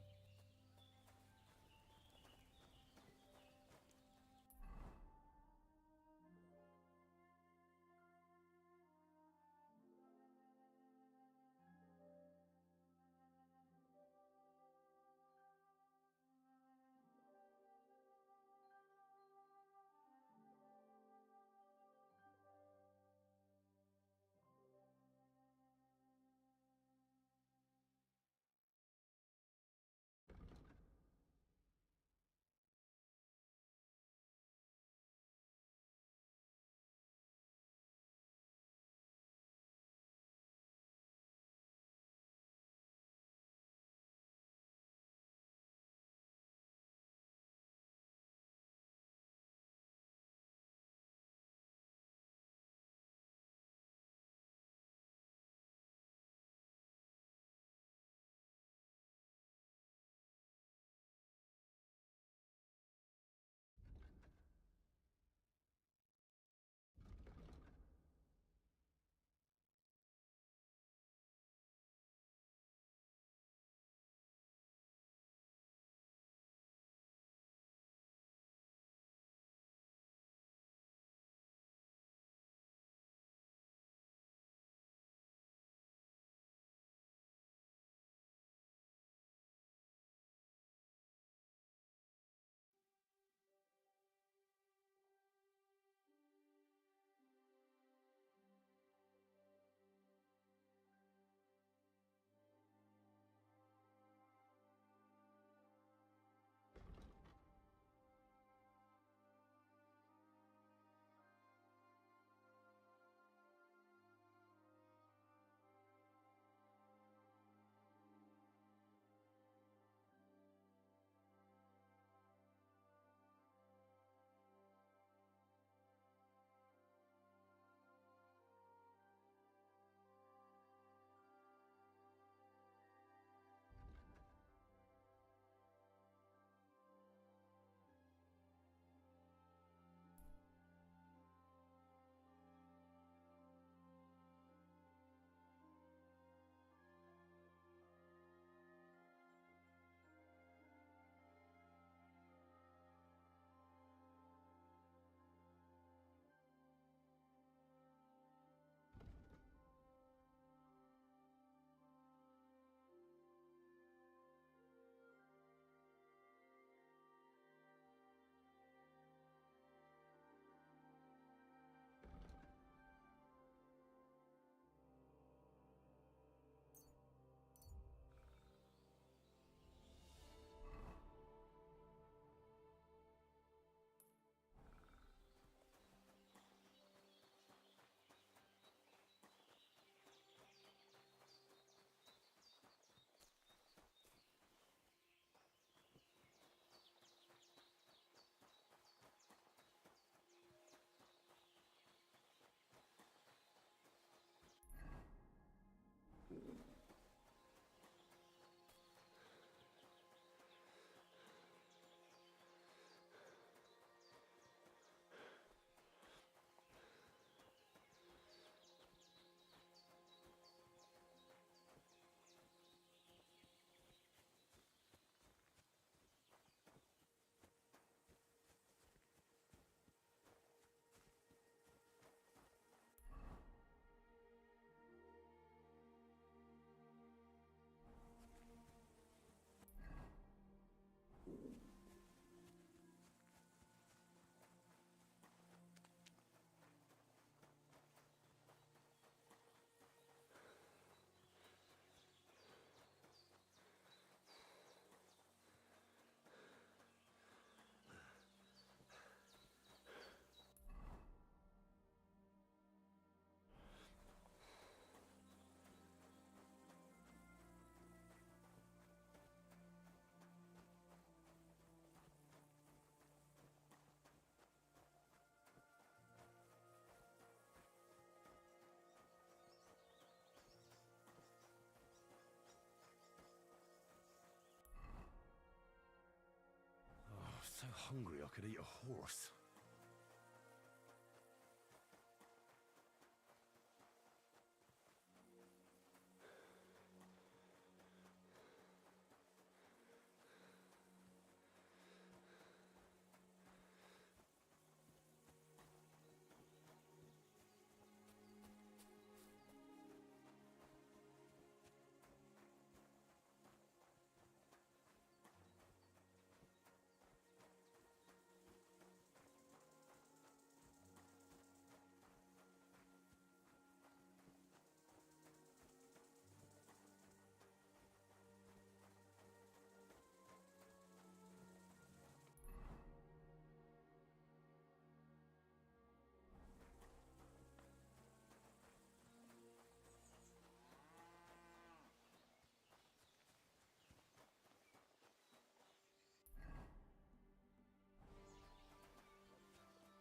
Speaker 1: hungry I could eat a horse.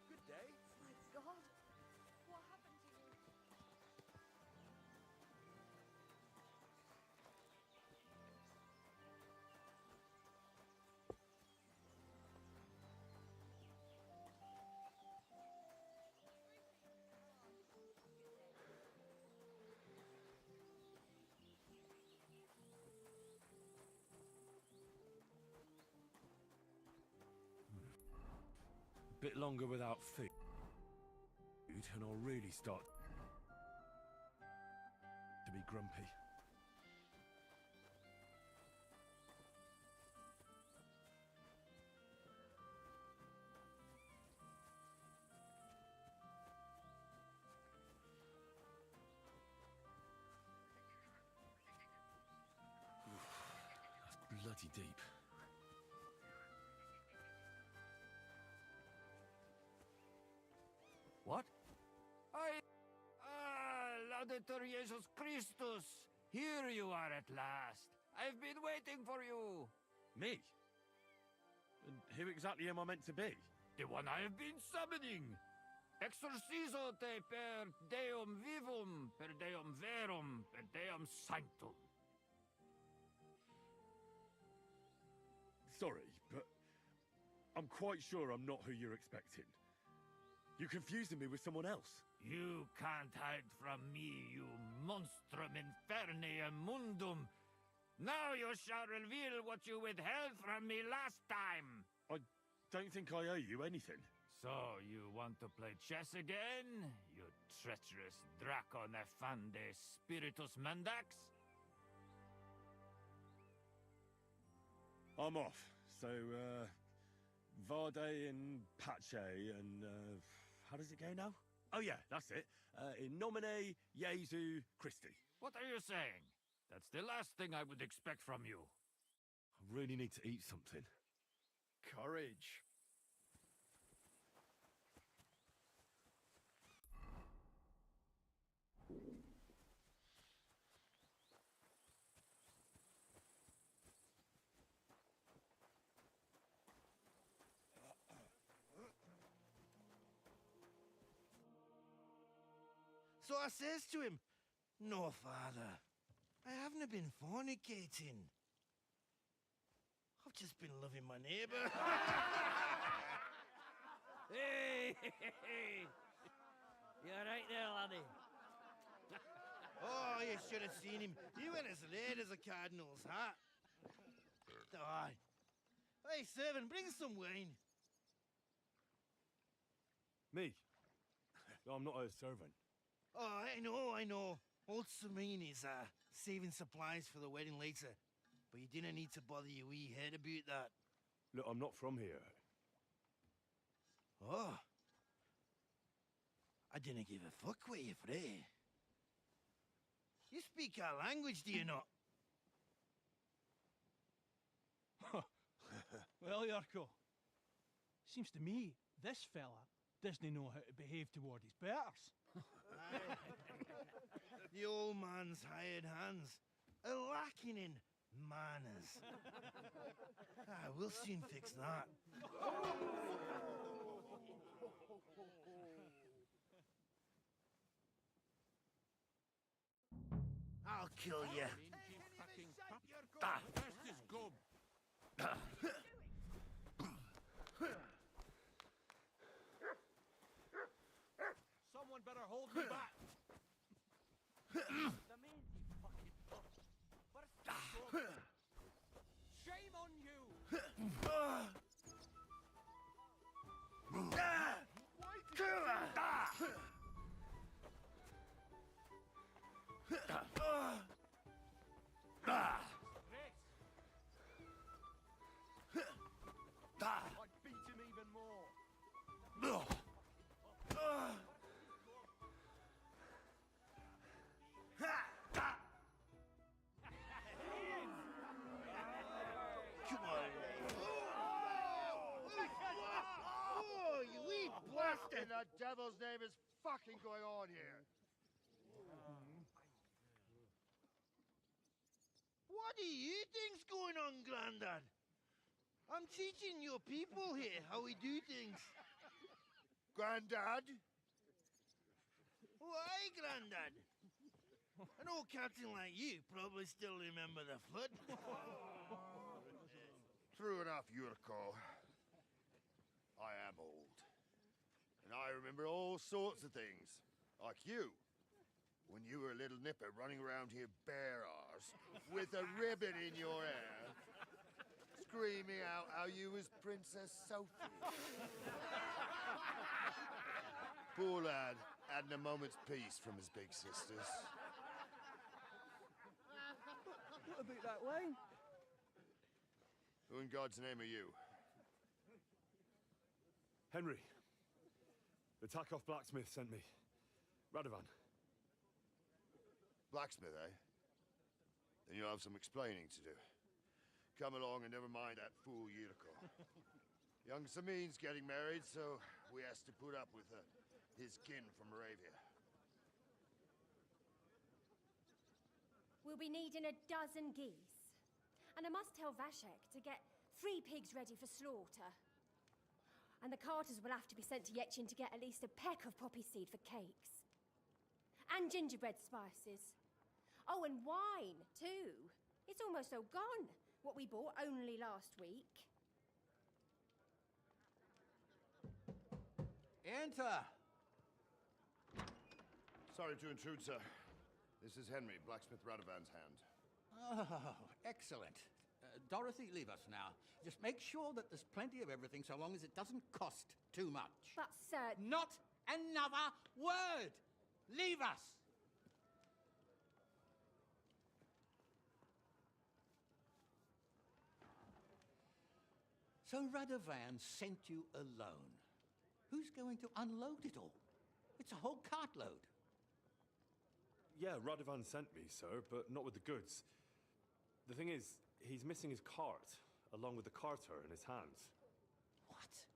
Speaker 4: Good day.
Speaker 6: My God. What happened to you?
Speaker 1: A bit longer without food, and I'll really start to be grumpy. That's bloody deep.
Speaker 3: What? Laudetur Jesus Christus! Here you are at last. I've been waiting for you.
Speaker 1: Me? And who exactly am I meant to be?
Speaker 3: The one I have been summoning. Exorcizo te per deum vivum, per deum verum, per deum sanctum.
Speaker 1: Sorry, but I'm quite sure I'm not who you're expecting. You're confusing me with someone else.
Speaker 3: You can't hide from me, you monstrum infernium mundum. Now you shall reveal what you withheld from me last time.
Speaker 1: I don't think I owe you anything.
Speaker 3: So you want to play chess again, you treacherous Draco Nefande Spiritus Mendax?
Speaker 1: I'm off. So, Vade and Pace and, how does it go now? Oh yeah, that's it. In nomine Jesu Christi.
Speaker 3: What are you saying? That's the last thing I would expect from you.
Speaker 1: I really need to eat something.
Speaker 8: Courage.
Speaker 13: So I says to him, "No, father, I haven't been fornicating. I've just been loving my neighbour."
Speaker 7: Hey! You alright there, laddie?
Speaker 13: Oh, you should have seen him. He went as red as a cardinal's hat. Aye. Hey, servant, bring some wine.
Speaker 1: Me? I'm not a servant.
Speaker 13: Oh, I know. Old Serene is saving supplies for the wedding later. But you didn't need to bother your wee head about that.
Speaker 1: Look, I'm not from here.
Speaker 13: Oh. I didn't give a fuck what you frae. You speak our language, do you not?
Speaker 14: Well, Yurko, seems to me this fella doesn't know how to behave toward his betters.
Speaker 13: The old man's hired hands are lacking in manners. We'll soon fix that. I'll kill you.
Speaker 2: me back! Shame on you!
Speaker 5: I beat him even more.
Speaker 13: Come on, oh, you wee
Speaker 5: What
Speaker 13: bastard!
Speaker 5: in the devil's name is fucking going on here?
Speaker 13: What do you think's going on, Grandad? I'm teaching your people here how we do things.
Speaker 5: Granddad?
Speaker 13: Why, Grandad? An old captain like you probably still remember the flood.
Speaker 5: True enough, Yurko. I am old. And I remember all sorts of things. Like you. When you were a little nipper running around here bare arse, with a ribbon in your hair, screaming out how you was Princess Sophie. Poor lad hadn't a moment's peace from his big sisters.
Speaker 8: What about that way?
Speaker 5: Who in God's name are you?
Speaker 1: Henry. The Takeoff blacksmith sent me. Radovan.
Speaker 5: Blacksmith, eh? Then you'll have some explaining to do. Come along and never mind that fool Yurko. Young Samin's getting married, so we has to put up with his kin from Moravia.
Speaker 15: We'll be needing a dozen geese. And I must tell Vashek to get 3 pigs ready for slaughter. And the carters will have to be sent to Yetchin to get at least a peck of poppy seed for cakes. And gingerbread spices. Oh, and wine, too. It's almost all gone, what we bought only last week.
Speaker 16: Enter!
Speaker 5: Sorry to intrude, sir. This is Henry, blacksmith Radovan's hand.
Speaker 16: Oh, excellent. Dorothy, leave us now. Just make sure that there's plenty of everything so long as it doesn't cost too much.
Speaker 15: But, sir...
Speaker 16: Not another word! Leave us! So Radovan sent you alone. Who's going to unload it all? It's a whole cartload.
Speaker 1: Yeah, Radovan sent me, sir, but not with the goods. The thing is, he's missing his cart, along with the carter in his hands.
Speaker 16: What?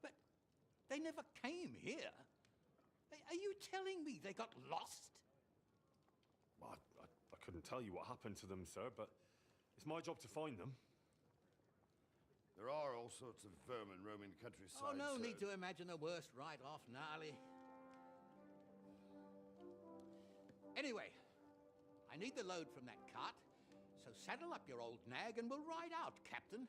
Speaker 16: But they never came here. Are you telling me they got lost?
Speaker 1: Well, I couldn't tell you what happened to them, sir, but it's my job to find them.
Speaker 5: There are all sorts of vermin roaming the countryside.
Speaker 16: Oh, no
Speaker 5: sir.
Speaker 16: need to imagine the worst right off, gnarly. Anyway, I need the load from that cart, so saddle up your old nag and we'll ride out, Captain.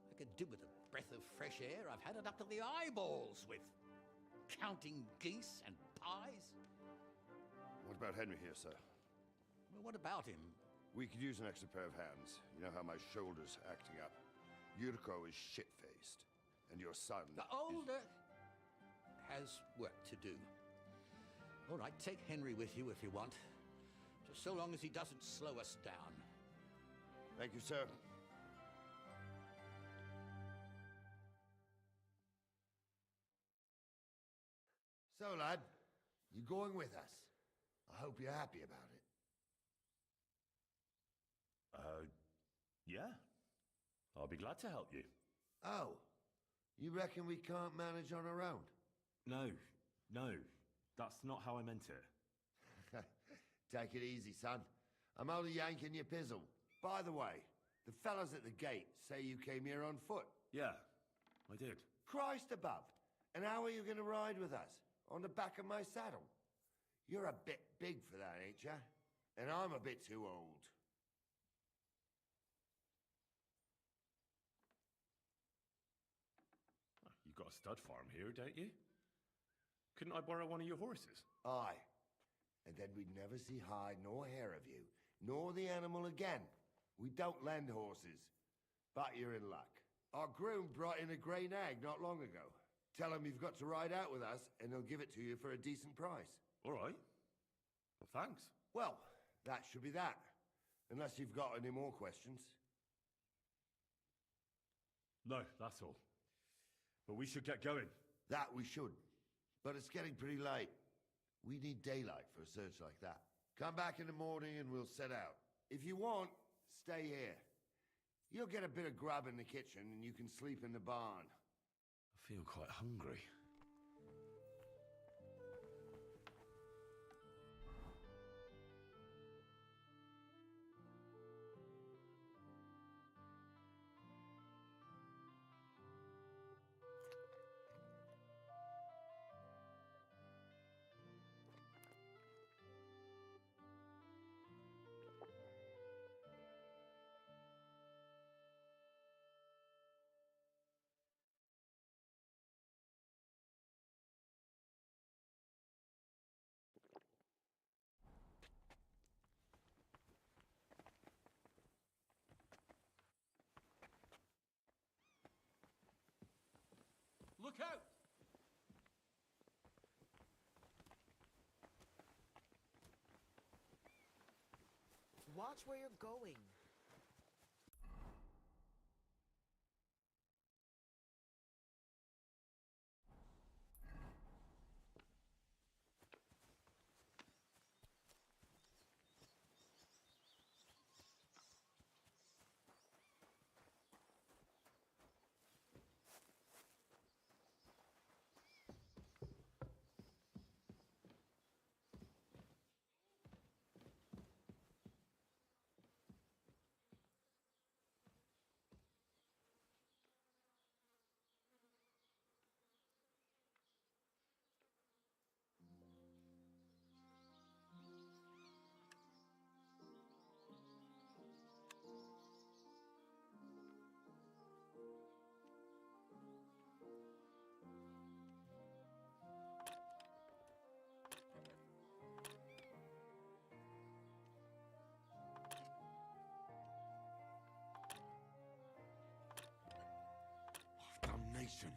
Speaker 16: I could do with a breath of fresh air. I've had it up to the eyeballs with counting geese and pies.
Speaker 5: What about Henry here, sir?
Speaker 16: Well, what about him?
Speaker 5: We could use an extra pair of hands. You know how my shoulder's acting up. Yurko is shit-faced, and your son
Speaker 16: The older has work to do. All right, take Henry with you if you want. Just so long as he doesn't slow us down.
Speaker 5: Thank you, sir. So, lad, you going with us? I hope you're happy about it.
Speaker 1: Yeah. I'll be glad to help you.
Speaker 5: Oh, you reckon we can't manage on our own?
Speaker 1: No. That's not how I meant it.
Speaker 5: Take it easy, son. I'm only yanking your pizzle. By the way, the fellas at the gate say you came here on foot.
Speaker 1: Yeah, I did.
Speaker 5: Christ above. And how are you going to ride with us? On the back of my saddle? You're a bit big for that, ain't ya? And I'm a bit too old.
Speaker 1: You've got a stud farm here, don't you? Couldn't I borrow one of your horses?
Speaker 5: Aye. And then we'd never see hide nor hair of you, nor the animal again. We don't lend horses. But you're in luck. Our groom brought in a grey nag not long ago. Tell him you've got to ride out with us, and he'll give it to you for a decent price.
Speaker 1: All right. Well, thanks.
Speaker 5: Well, that should be that. Unless you've got any more questions.
Speaker 1: No, that's all. But we should get going.
Speaker 5: That we should. But it's getting pretty late. We need daylight for a search like that. Come back in the morning and we'll set out. If you want, stay here. You'll get a bit of grub in the kitchen and you can sleep in the barn.
Speaker 1: I feel quite hungry.
Speaker 2: Look out!
Speaker 11: Watch where you're going.
Speaker 1: Damnation.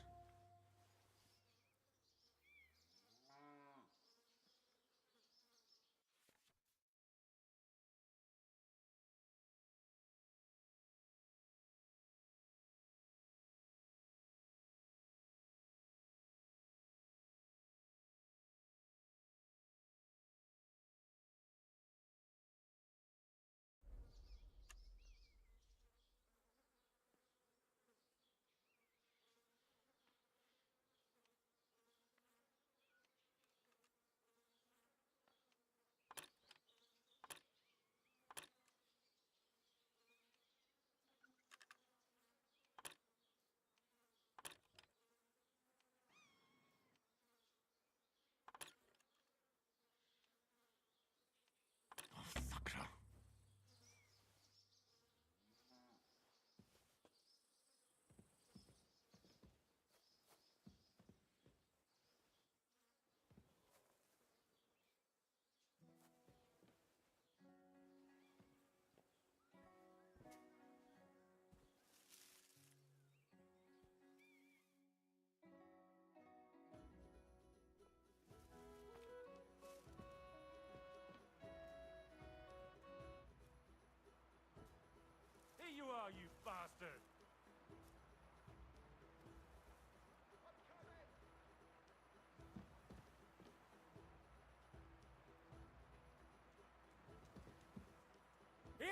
Speaker 3: Here you are, you bastard!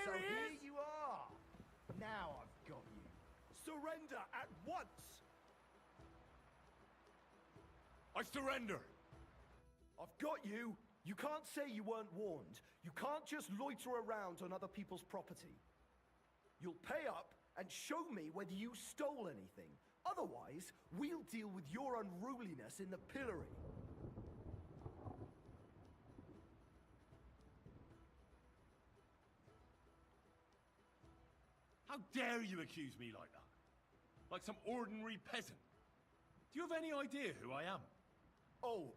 Speaker 8: So here you are! Now I've got you. Surrender at once!
Speaker 1: I surrender!
Speaker 8: I've got you! You can't say you weren't warned. You can't just loiter around on other people's property. You'll pay up and show me whether you stole anything. Otherwise, we'll deal with your unruliness in the pillory.
Speaker 1: How dare you accuse me like that? Like some ordinary peasant? Do you have any idea who I am?
Speaker 8: Oh,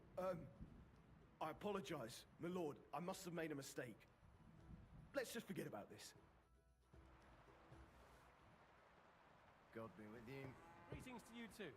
Speaker 8: I apologize, my lord. I must have made a mistake. Let's just forget about this. God be with you.
Speaker 17: Greetings to you too.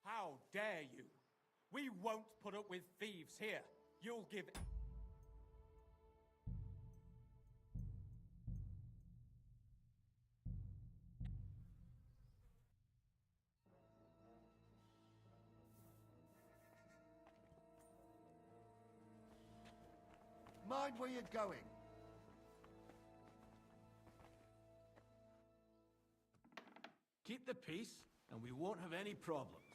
Speaker 17: How dare you? We won't put up with thieves here. You'll give...
Speaker 5: Mind where you're going.
Speaker 17: Keep the peace, and we won't have any problems.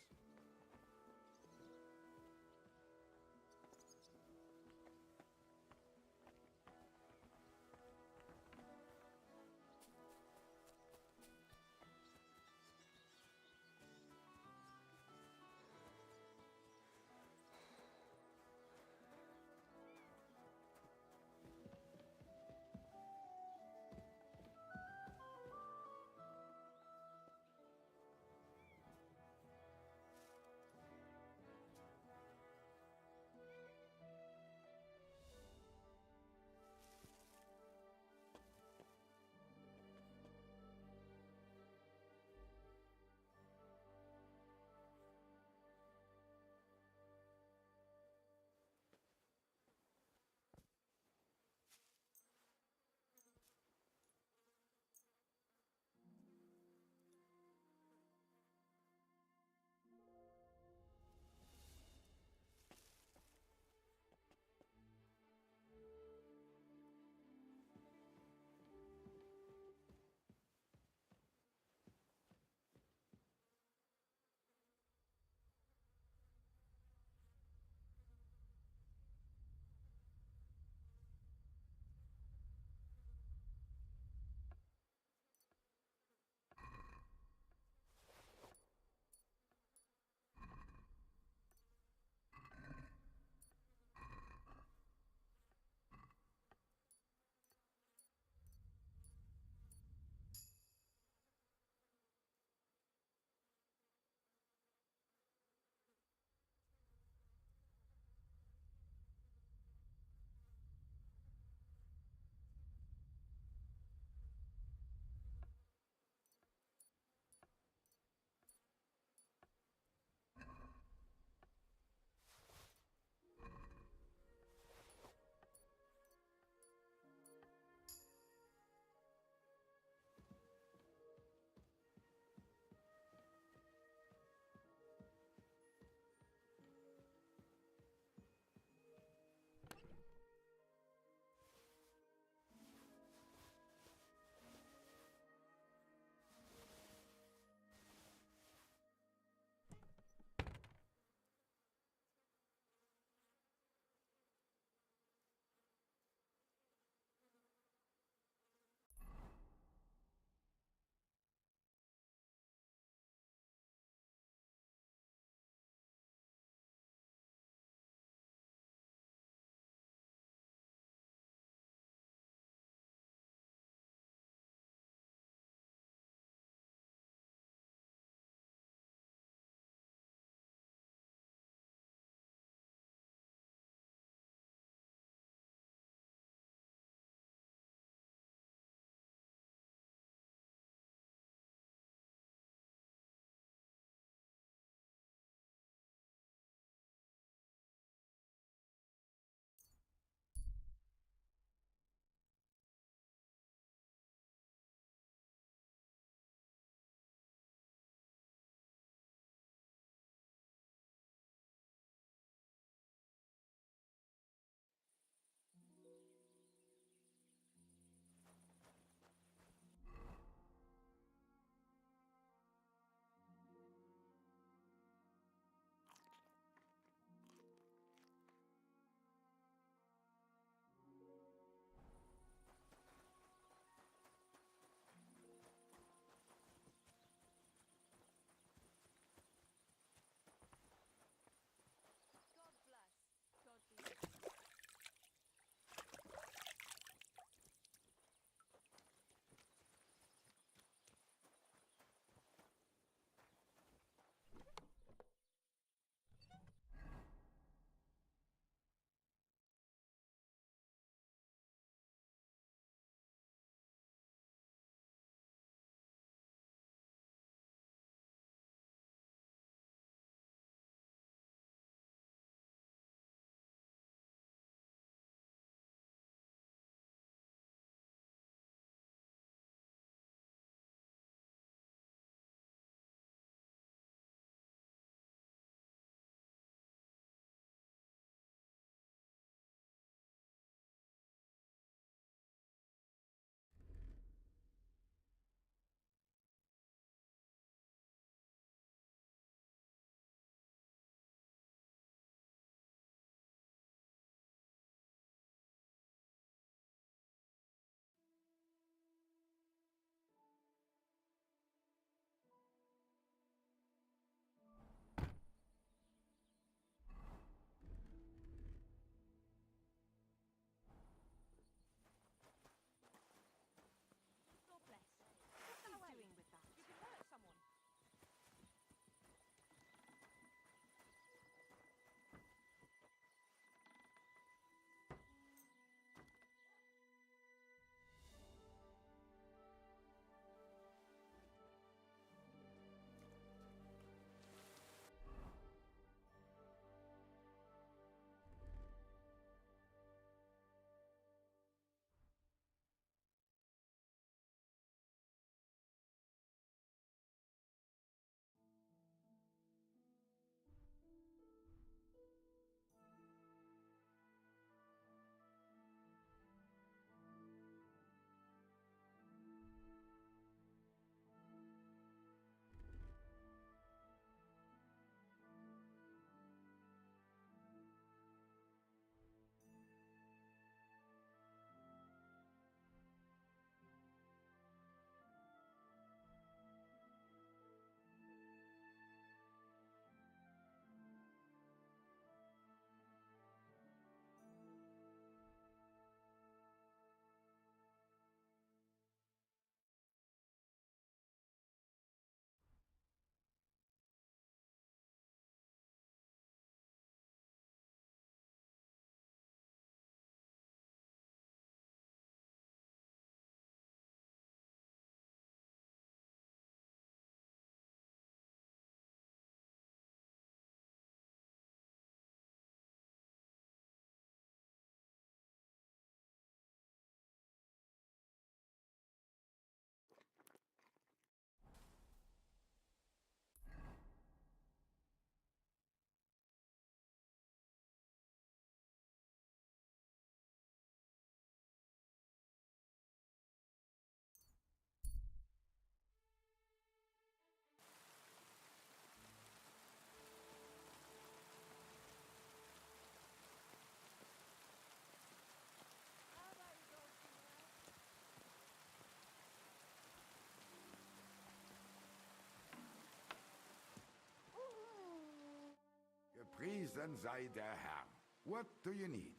Speaker 9: Gepriesen sei der Herr. What do you need?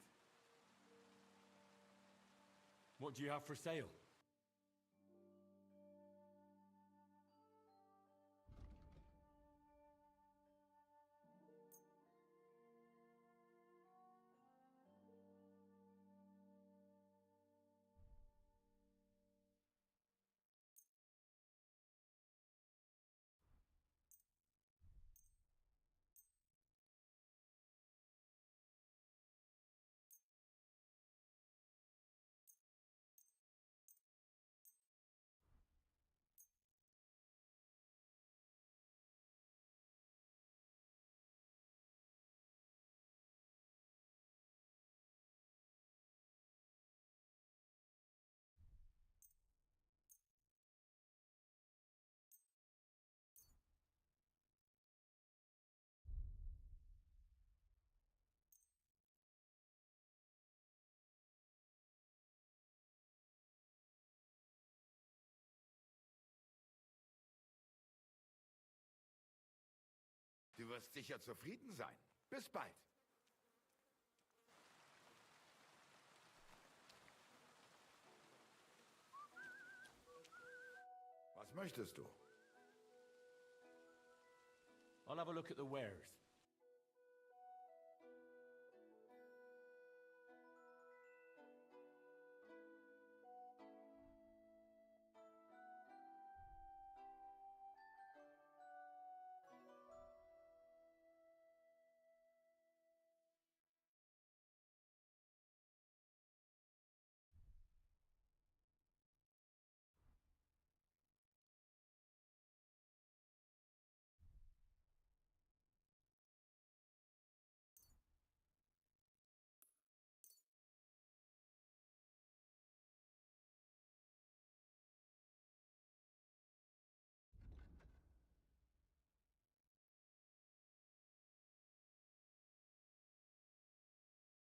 Speaker 1: What do you have for sale?
Speaker 9: Du wirst sicher zufrieden sein. Bis bald. Was möchtest du?
Speaker 1: I'll have a look at the wares.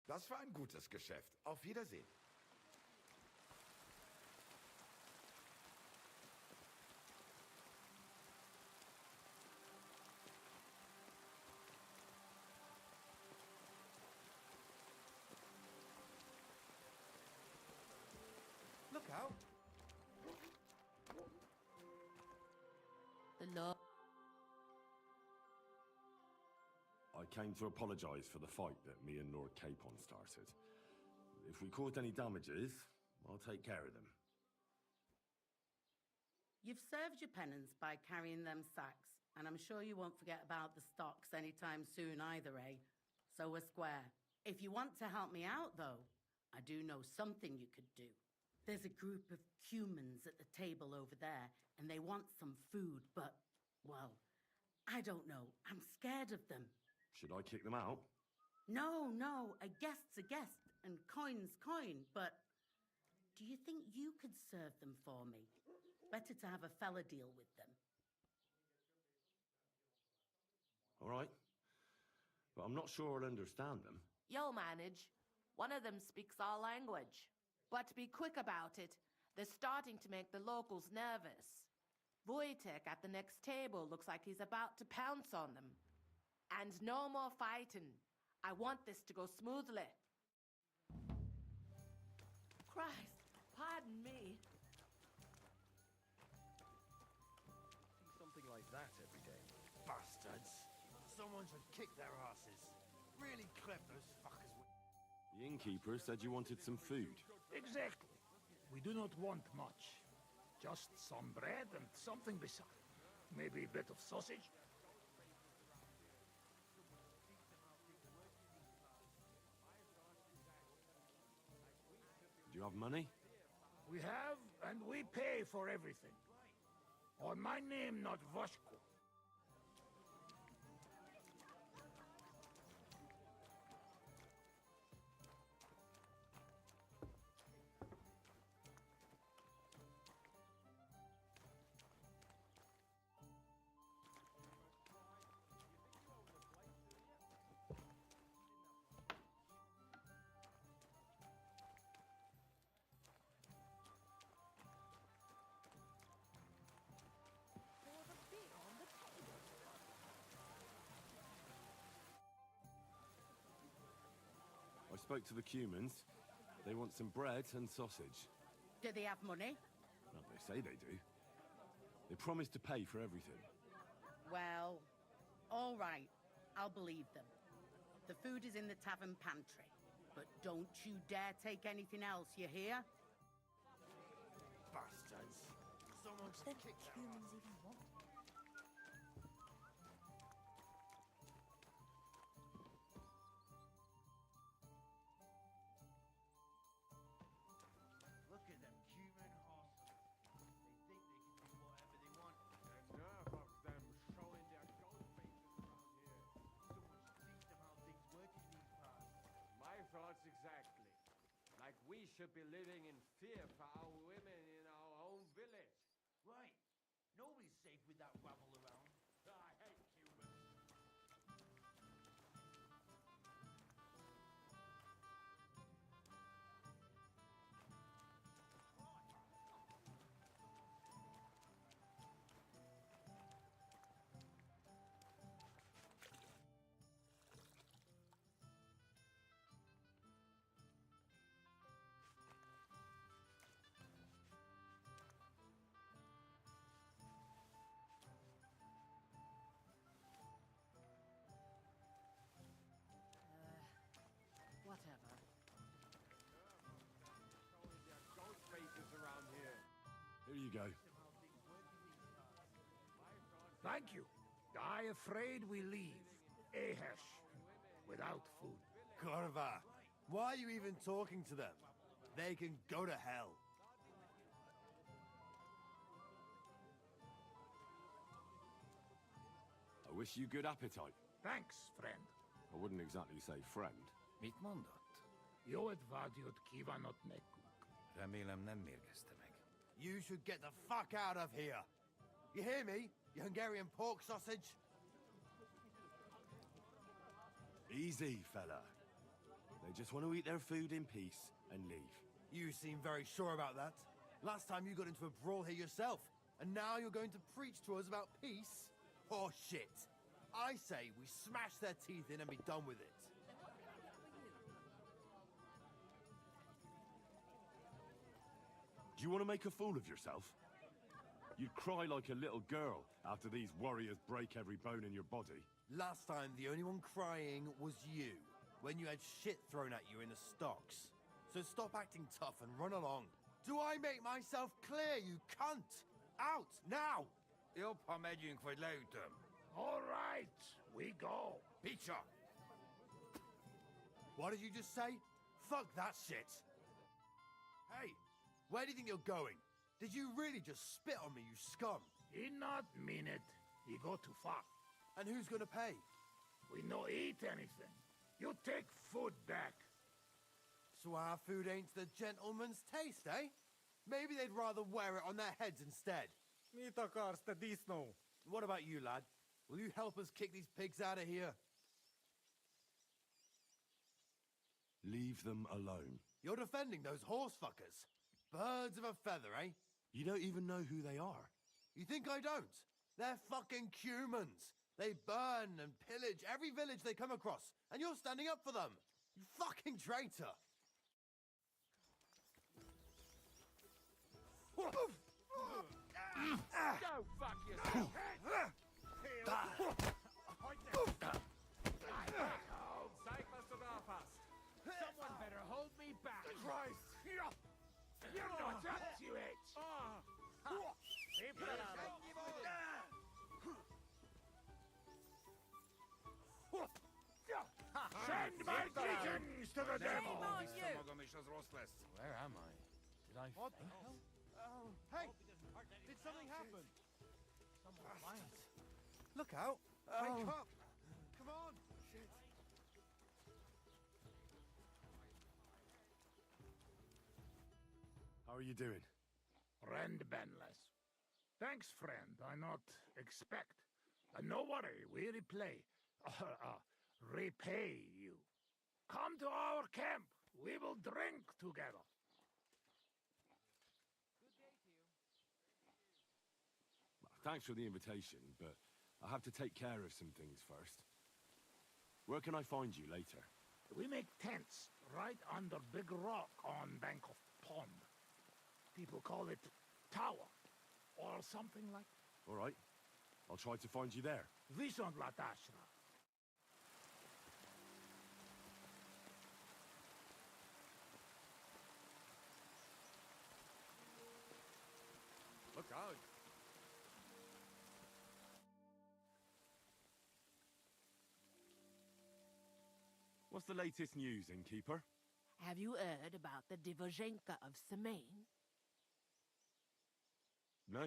Speaker 9: Das war ein gutes Geschäft. Auf Wiedersehen.
Speaker 13: Look out.
Speaker 18: The law.
Speaker 1: I came to apologize for the fight that me and Lord Capon started. If we caused any damages, I'll take care of them.
Speaker 18: You've served your penance by carrying them sacks, and I'm sure you won't forget about the stocks anytime soon either, eh? So we're square. If you want to help me out, though, I do know something you could do. There's a group of humans at the table over there, and they want some food, but, well, I don't know. I'm scared of them.
Speaker 1: Should I kick them out?
Speaker 18: No, a guest's a guest, and coin's coin, but do you think you could serve them for me? Better to have a fella deal with them.
Speaker 1: All right. But I'm not sure I'll understand them.
Speaker 19: You'll manage. One of them speaks our language. But be quick about it. They're starting to make the locals nervous. Wojtek at the next table looks like he's about to pounce on them. And no more fighting. I want this to go smoothly. Christ, pardon me.
Speaker 8: See something like that every day.
Speaker 13: Bastards. Someone should kick their asses. Really clip those fuckers.
Speaker 1: The innkeeper said you wanted some food.
Speaker 20: Exactly. We do not want much. Just some bread and something beside. Maybe a bit of sausage.
Speaker 1: Do you have money?
Speaker 20: We have, and we pay for everything. On my name, not Vashko.
Speaker 6: There was a bee on the
Speaker 1: spoke to the Cumans. They want some bread and sausage.
Speaker 18: Do they have money?
Speaker 1: Well, they say they do. They promised to pay for everything.
Speaker 18: Well, all right. I'll believe them. The food is in the tavern pantry. But don't you dare take anything else, you hear?
Speaker 4: Bastards. Someone's
Speaker 6: The
Speaker 4: kicked our
Speaker 6: humans even want.
Speaker 13: Look at them human horses. They think they can do whatever they want.
Speaker 3: The nerve of them showing their gold faces around here.
Speaker 13: Someone should teach them how things work in these parts.
Speaker 3: My thoughts exactly. Like we should be living in fear for our women in our own village.
Speaker 13: Right. Nobody's safe with that rabble around.
Speaker 3: I hate humans.
Speaker 18: Whatever.
Speaker 3: Showing their ghost faces around here.
Speaker 1: Here you go.
Speaker 20: Thank you. I afraid we leave. Ahesh. Without food.
Speaker 4: Corva, why are you even talking to them? They can go to hell.
Speaker 1: I wish you good appetite.
Speaker 20: Thanks, friend.
Speaker 1: I wouldn't exactly say friend.
Speaker 20: Mit mondott? Jót vágyott kívánott nekünk.
Speaker 9: Remélem nem mérgezte meg.
Speaker 4: You should get the fuck out of here. You hear me, you Hungarian pork sausage?
Speaker 1: Easy, fella. They just want to eat their food in peace and leave.
Speaker 4: You seem very sure about that. Last time you got into a brawl here yourself, and now you're going to preach to us about peace? Oh shit. I say we smash their teeth in and be done with it.
Speaker 1: Do you want to make a fool of yourself? You'd cry like a little girl after these warriors break every bone in your body.
Speaker 4: Last time, the only one crying was you, when you had shit thrown at you in the stocks. So stop acting tough and run along. Do I make myself clear, you cunt? Out, now!
Speaker 9: Jobbha megyünk, vagy leütöm.
Speaker 20: All right, we go.
Speaker 4: Picture! What did you just say? Fuck that shit! Hey, where do you think you're going? Did you really just spit on me, you scum?
Speaker 20: He not mean it. He go too far.
Speaker 4: And who's gonna pay?
Speaker 20: We no eat anything. You take food back.
Speaker 4: So our food ain't the gentleman's taste, eh? Maybe they'd rather wear it on their heads instead.
Speaker 21: Mit akarsz, te disznó?
Speaker 4: What about you, lad? Will you help us kick these pigs out of here?
Speaker 1: Leave them alone.
Speaker 4: You're defending those horse fuckers. Birds of a feather, eh?
Speaker 1: You don't even know who they are.
Speaker 4: You think I don't? They're fucking humans. They burn and pillage every village they come across, and you're standing up for them. You fucking traitor.
Speaker 3: Go fuck yourself!
Speaker 2: Someone better hold me back.
Speaker 20: Christ! You're not up to it! Send my greetings to the devil!
Speaker 9: Magam és az rossz lesz.
Speaker 10: Where am I? Did I
Speaker 8: What
Speaker 10: faint?
Speaker 8: the hell? Hey! Did something happen?
Speaker 2: Someone finds.
Speaker 8: Look out! Wake up! Come on! Shit!
Speaker 1: How are you doing?
Speaker 20: Friend Benless. Thanks, friend. I not expect. No worry, we replay. Repay you. Come to our camp. We will drink together.
Speaker 1: Thanks for the invitation, but I have to take care of some things first. Where can I find you later?
Speaker 20: We make tents right under big rock on bank of pond. People call it tower, or something like.
Speaker 1: All right. I'll try to find you there.
Speaker 20: Visont la tashra.
Speaker 1: Look out. What's the latest news, innkeeper?
Speaker 19: Have you heard about the Divozhenka of Semaine?
Speaker 1: No,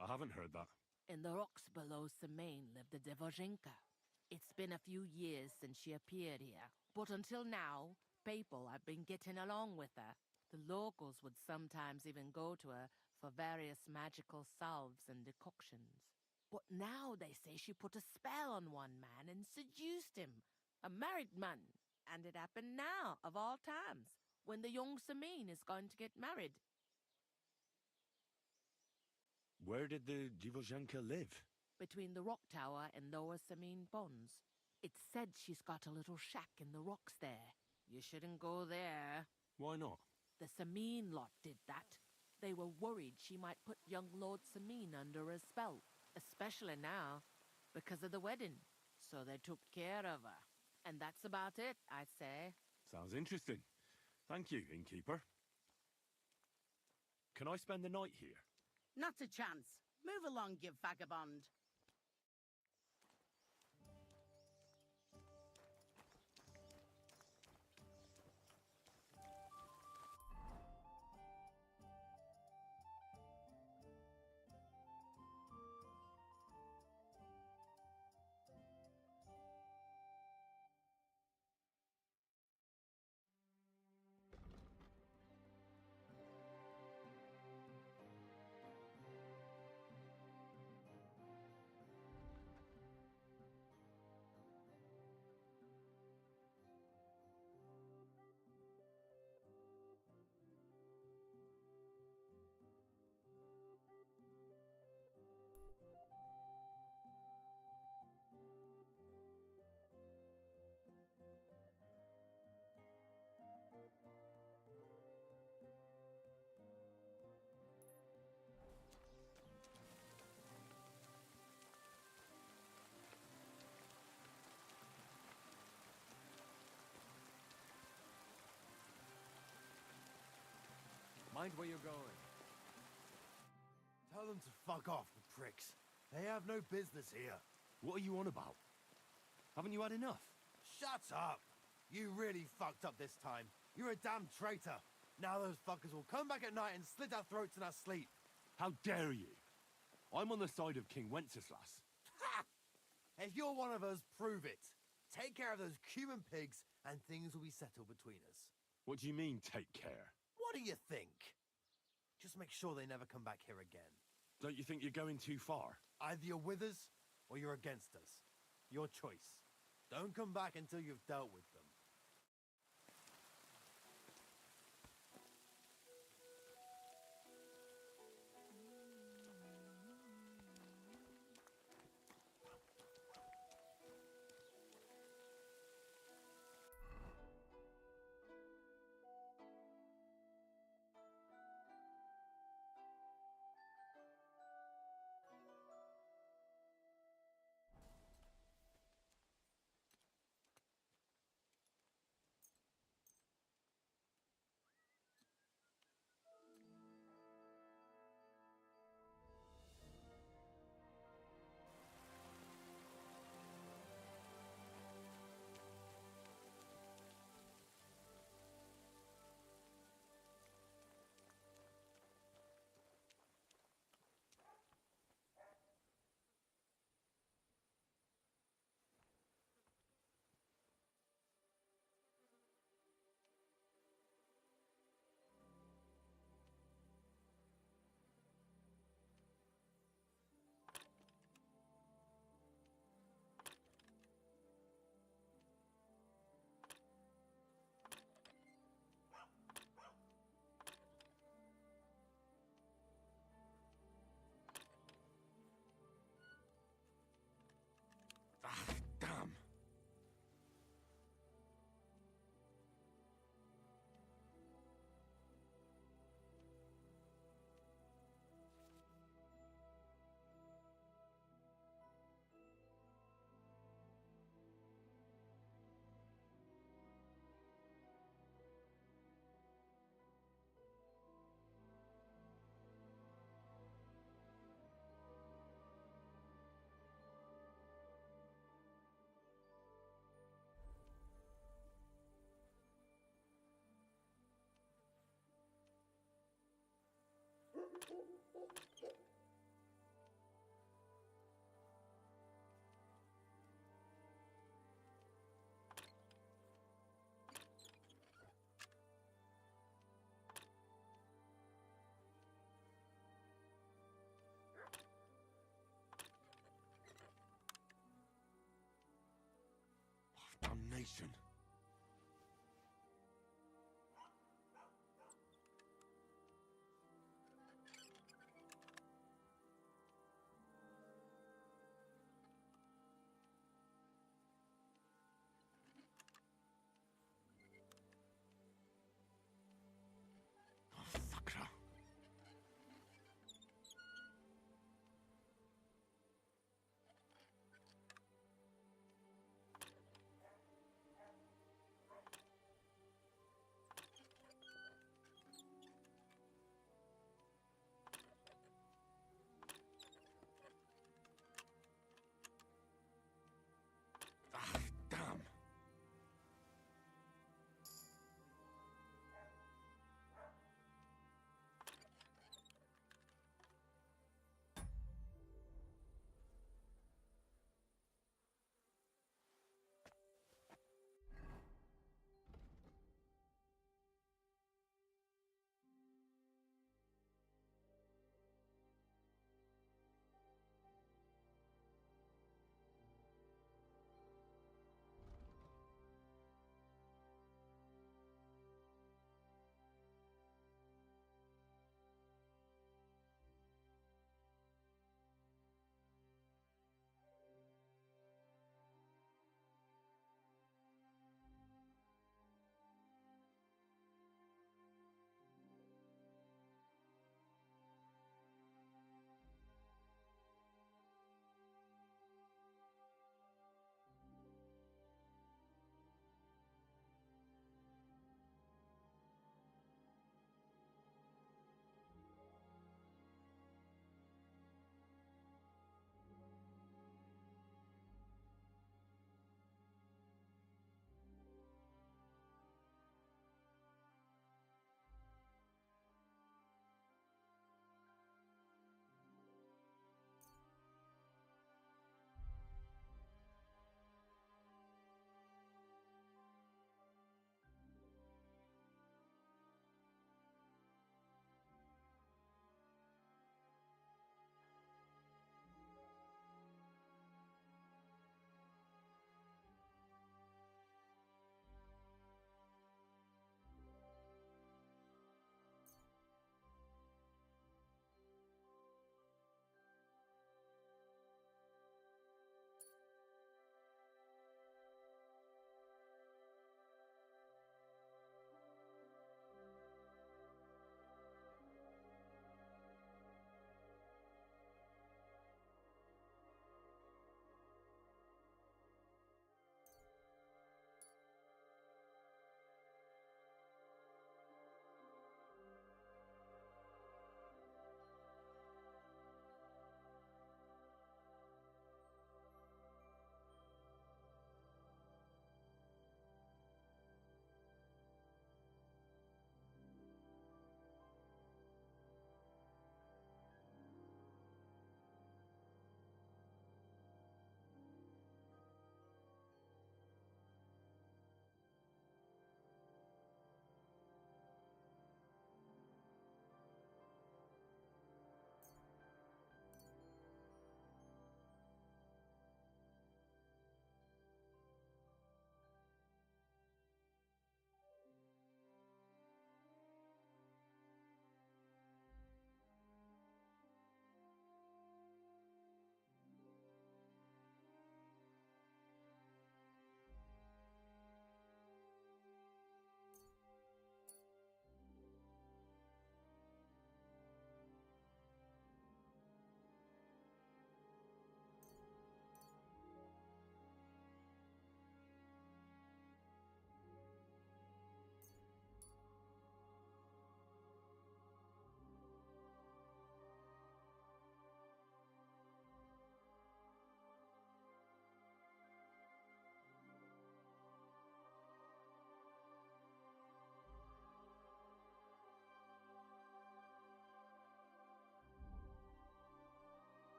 Speaker 1: I haven't heard that.
Speaker 19: In the rocks below Semaine lived the Divozhenka. It's been a few years since she appeared here, but until now, people have been getting along with her. The locals would sometimes even go to her for various magical salves and decoctions. But now they say she put a spell on one man and seduced him, a married man. And it happened now, of all times, when the young Semaine is going to get married.
Speaker 1: Where did the Divozhenka live?
Speaker 19: Between the rock tower and Lower Semaine ponds. It's said she's got a little shack in the rocks there. You shouldn't go there.
Speaker 1: Why not?
Speaker 19: The Semaine lot did that. They were worried she might put young Lord Semaine under a spell, especially now, because of the wedding. So they took care of her. And that's about it, I'd say.
Speaker 1: Sounds interesting. Thank you, innkeeper. Can I spend the night here?
Speaker 18: Not a chance. Move along, you vagabond.
Speaker 1: Mind where you're going.
Speaker 8: Tell them to fuck off, the pricks. They have no business here.
Speaker 1: What are you on about? Haven't you had enough?
Speaker 8: Shut up! You really fucked up this time. You're a damn traitor. Now those fuckers will come back at night and slit our throats in our sleep.
Speaker 1: How dare you? I'm on the side of King Wenceslas.
Speaker 8: Ha! If you're one of us, prove it. Take care of those Cuban pigs and things will be settled between us.
Speaker 1: What do you mean, take care?
Speaker 8: What do you think? Just make sure they never come back here again.
Speaker 1: Don't you think you're going too far?
Speaker 8: Either you're with us, or you're against us. Your choice. Don't come back until you've dealt with them.
Speaker 5: Damnation.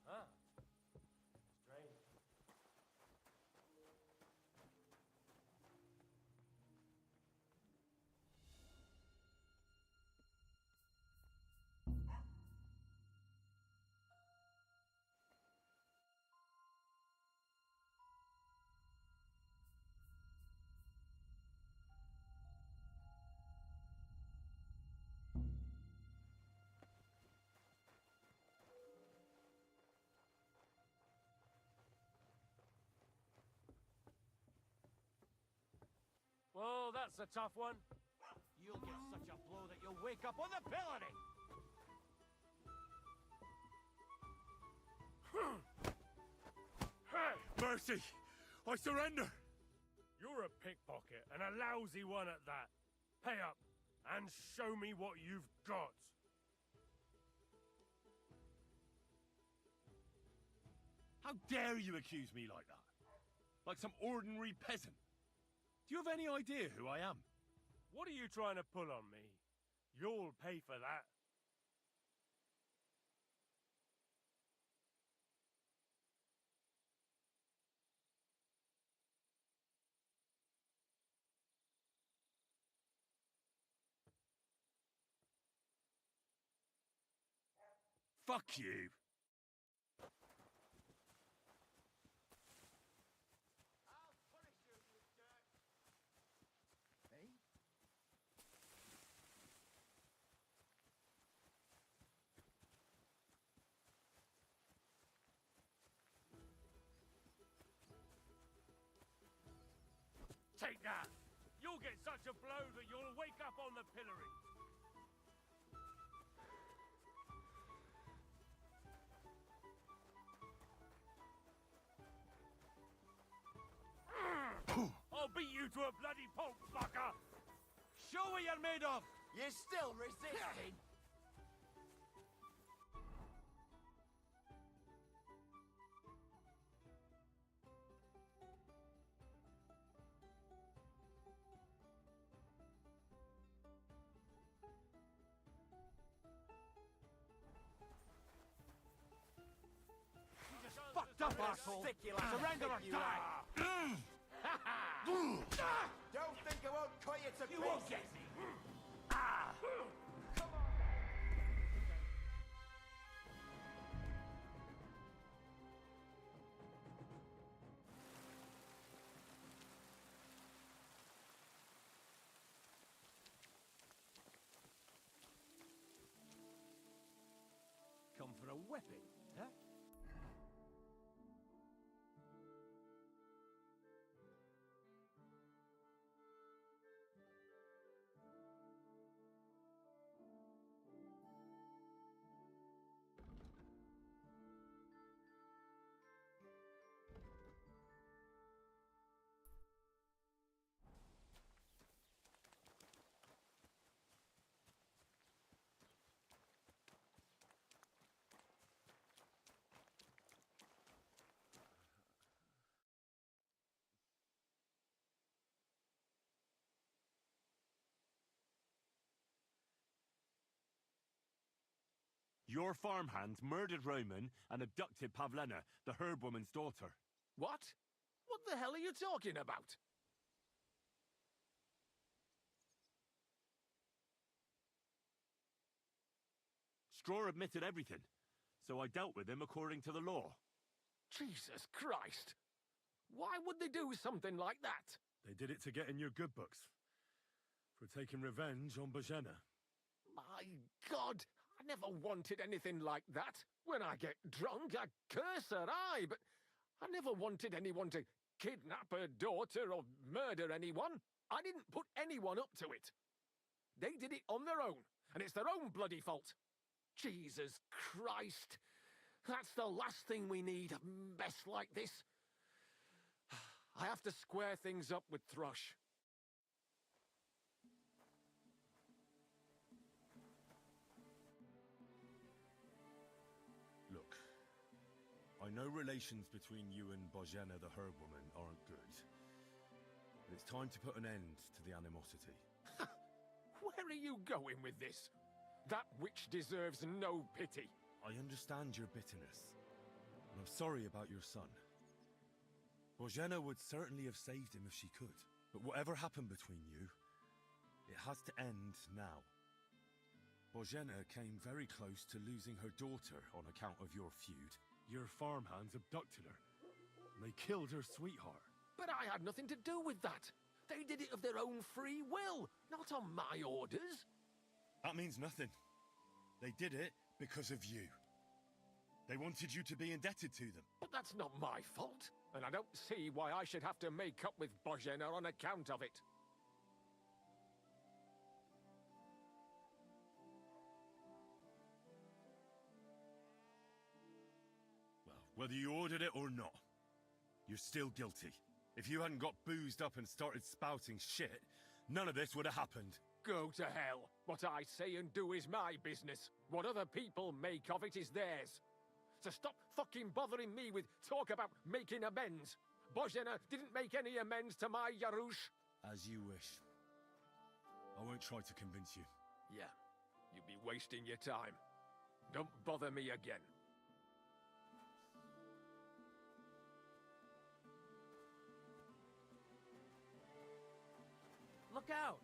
Speaker 2: Ah, strange. Whoa, that's a tough one.
Speaker 3: You'll get such a blow that you'll wake up on the pillory!
Speaker 1: Mercy! I surrender!
Speaker 12: You're a pickpocket, and a lousy one at that. Pay up, and show me what you've got.
Speaker 1: How dare you accuse me like that? Like some ordinary peasant? Do you have any idea who I am?
Speaker 12: What are you trying to pull on me? You'll pay for that.
Speaker 1: Fuck you!
Speaker 12: Take that! You'll get such a blow that you'll wake up on the pillory. I'll beat you to a bloody pulp, fucker!
Speaker 3: Show what you're made of!
Speaker 4: You're still resisting?
Speaker 3: Fucked up, asshole! Surrender or die!
Speaker 4: Don't think I won't cut you to pieces!
Speaker 3: You won't get me!
Speaker 2: Come for a whipping, huh?
Speaker 1: Your farmhands murdered Roman and abducted Pavlena, the herb woman's daughter.
Speaker 22: What? What the hell are you talking about?
Speaker 1: Straw admitted everything, so I dealt with him according to the law.
Speaker 22: Jesus Christ! Why would they do something like that?
Speaker 1: They did it to get in your good books. For taking revenge on Bojena.
Speaker 22: My God! I never wanted anything like that. When I get drunk, I curse her, aye, but I never wanted anyone to kidnap her daughter or murder anyone. I didn't put anyone up to it. They did it on their own, and it's their own bloody fault. Jesus Christ! That's the last thing we need, a mess like this. I have to square things up with Thrush.
Speaker 1: Look, I know relations between you and Bojena the herb woman aren't good. But it's time to put an end to the animosity.
Speaker 22: Where are you going with this? That witch deserves no pity.
Speaker 1: I understand your bitterness, and I'm sorry about your son. Bozhena would certainly have saved him if she could, but whatever happened between you, it has to end now. Bozhena came very close to losing her daughter on account of your feud. Your farmhands abducted her, and they killed her sweetheart.
Speaker 22: But I had nothing to do with that. They did it of their own free will, not on my orders.
Speaker 1: That means nothing. They did it because of you. They wanted you to be indebted to them.
Speaker 22: But that's not my fault, and I don't see why I should have to make up with Bozhena on account of it.
Speaker 1: Well, whether you ordered it or not, you're still guilty. If you hadn't got boozed up and started spouting shit, none of this would have happened.
Speaker 22: Go to hell. What I say and do is my business. What other people make of it is theirs. So stop fucking bothering me with talk about making amends. Bozhena didn't make any amends to my Yarush.
Speaker 1: As you wish. I won't try to convince you.
Speaker 22: Yeah, you'd be wasting your time. Don't bother me again.
Speaker 2: Look out!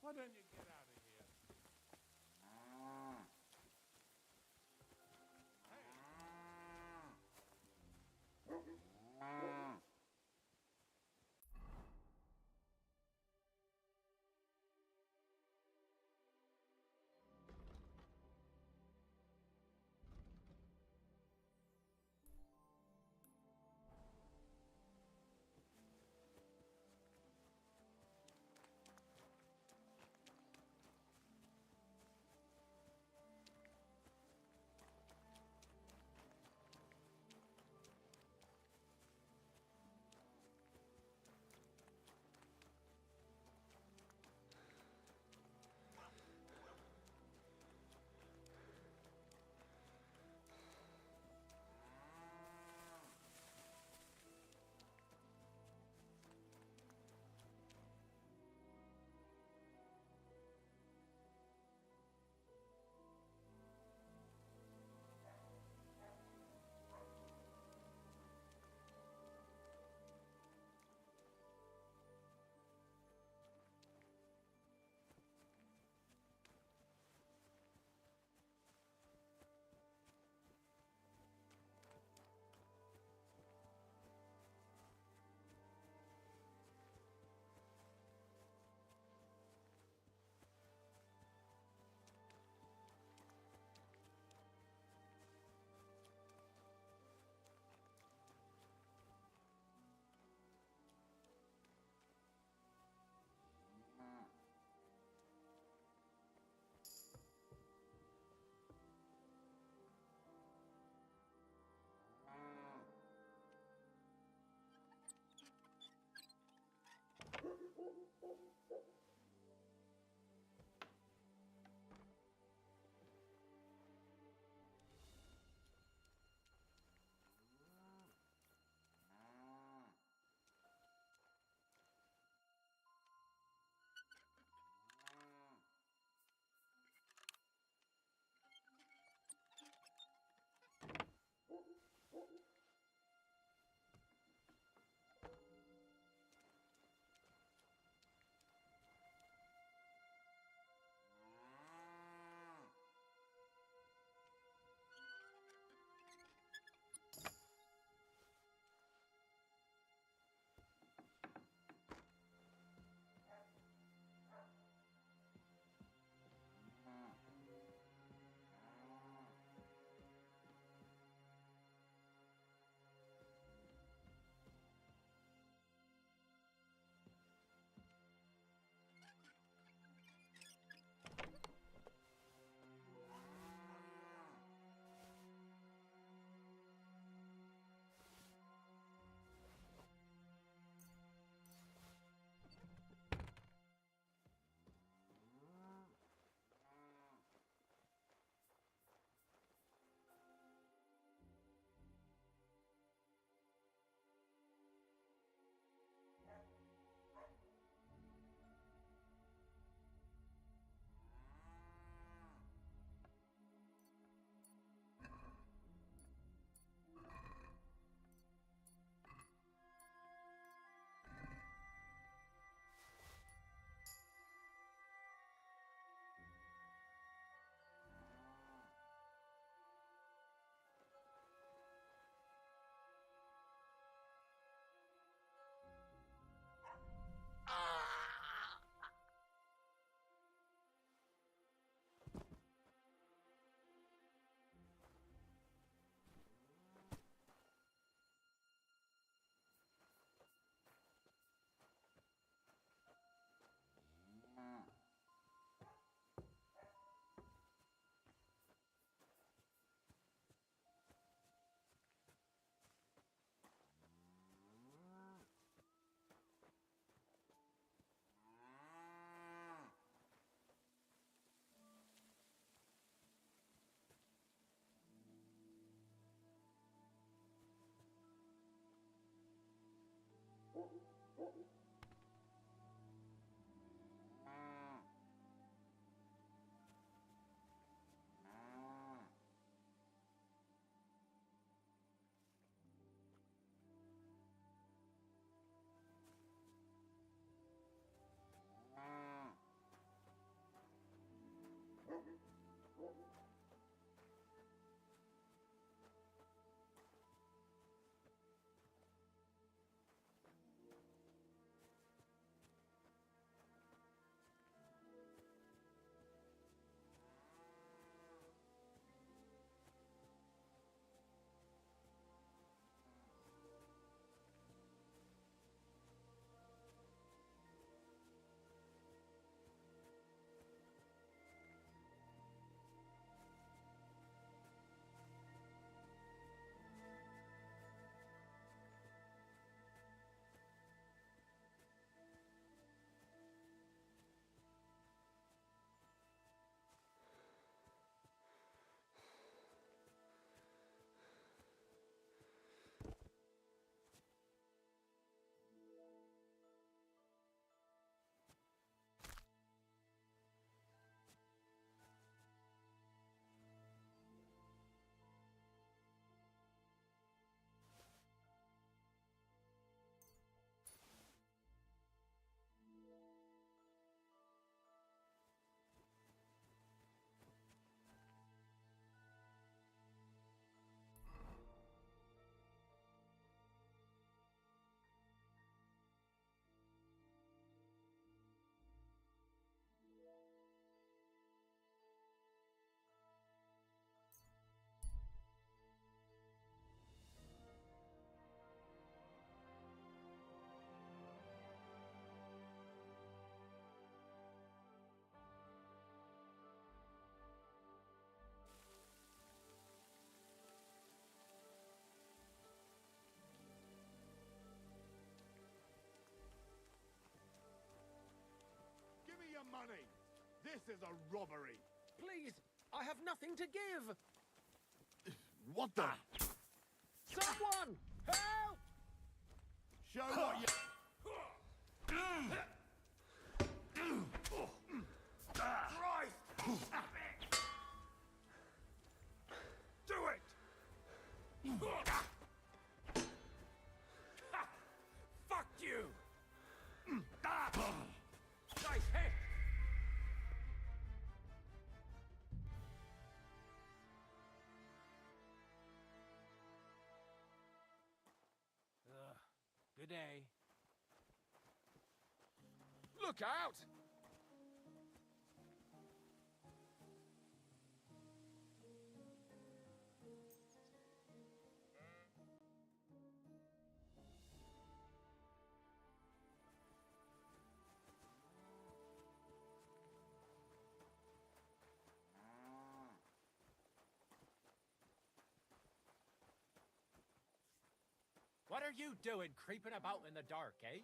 Speaker 12: Why don't you get out of here? Hey.
Speaker 4: This is a robbery.
Speaker 22: Please, I have nothing to give.
Speaker 5: What the?
Speaker 22: Someone! Help!
Speaker 5: Show what you...
Speaker 12: Christ! Do it! Fuck you! Nice hit!
Speaker 2: Good day.
Speaker 22: Look out!
Speaker 17: What are you doing creeping about in the dark, eh?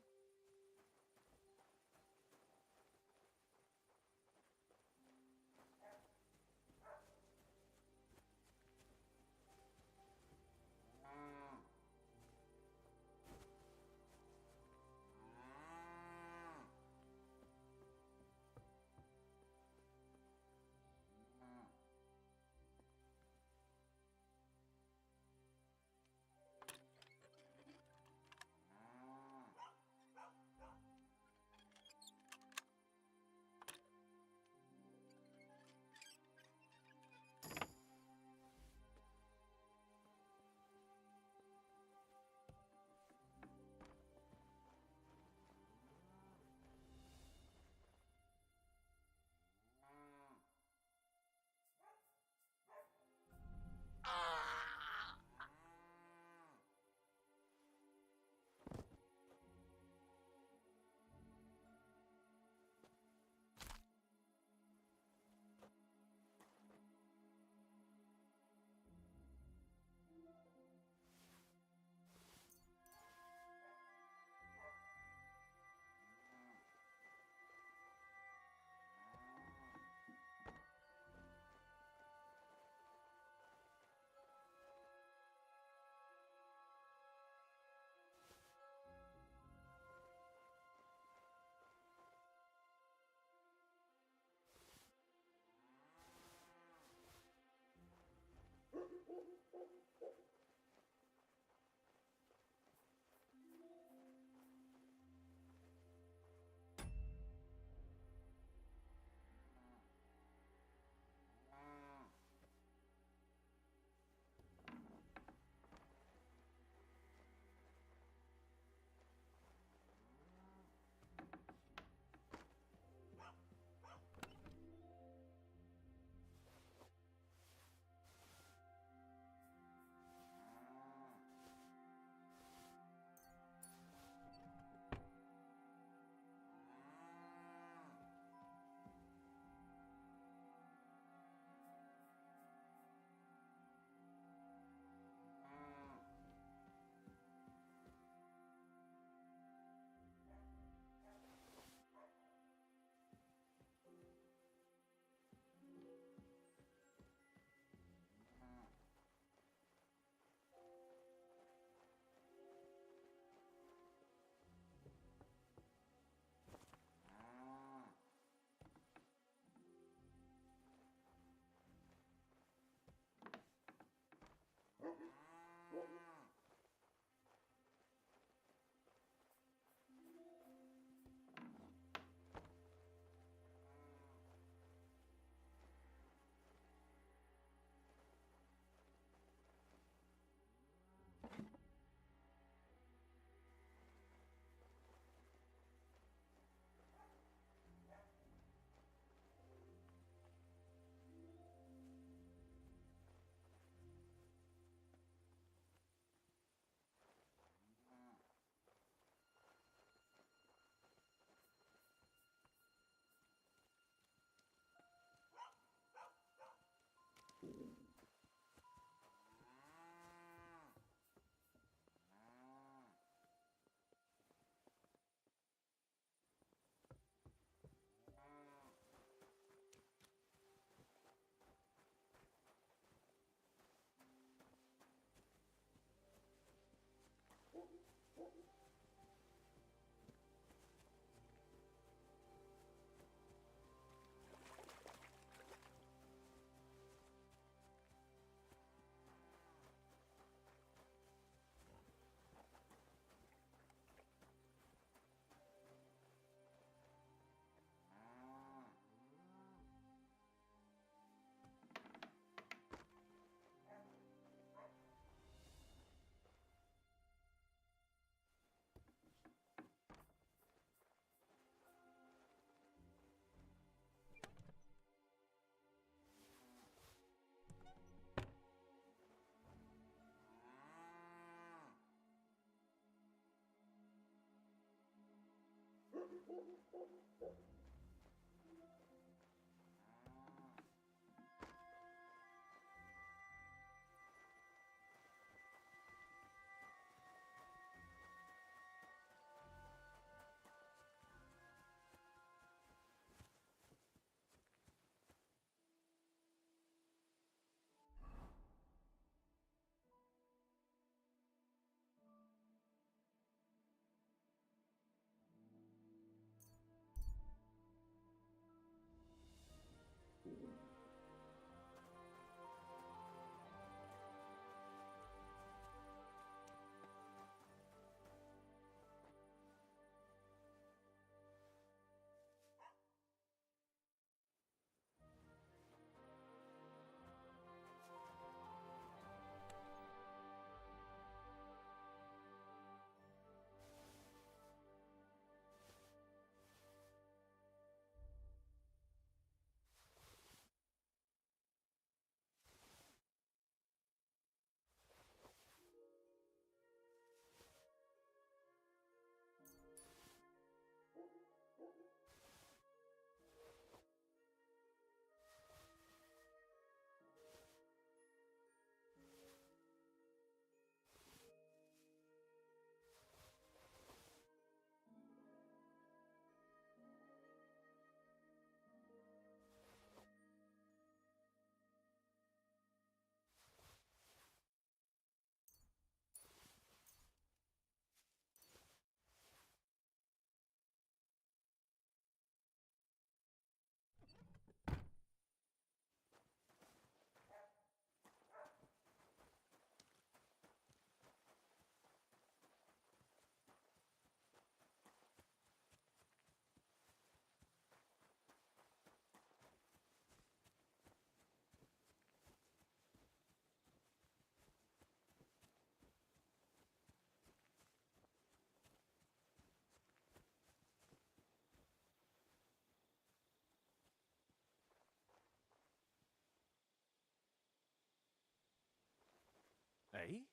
Speaker 1: Eh?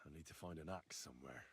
Speaker 1: I need to find an axe somewhere.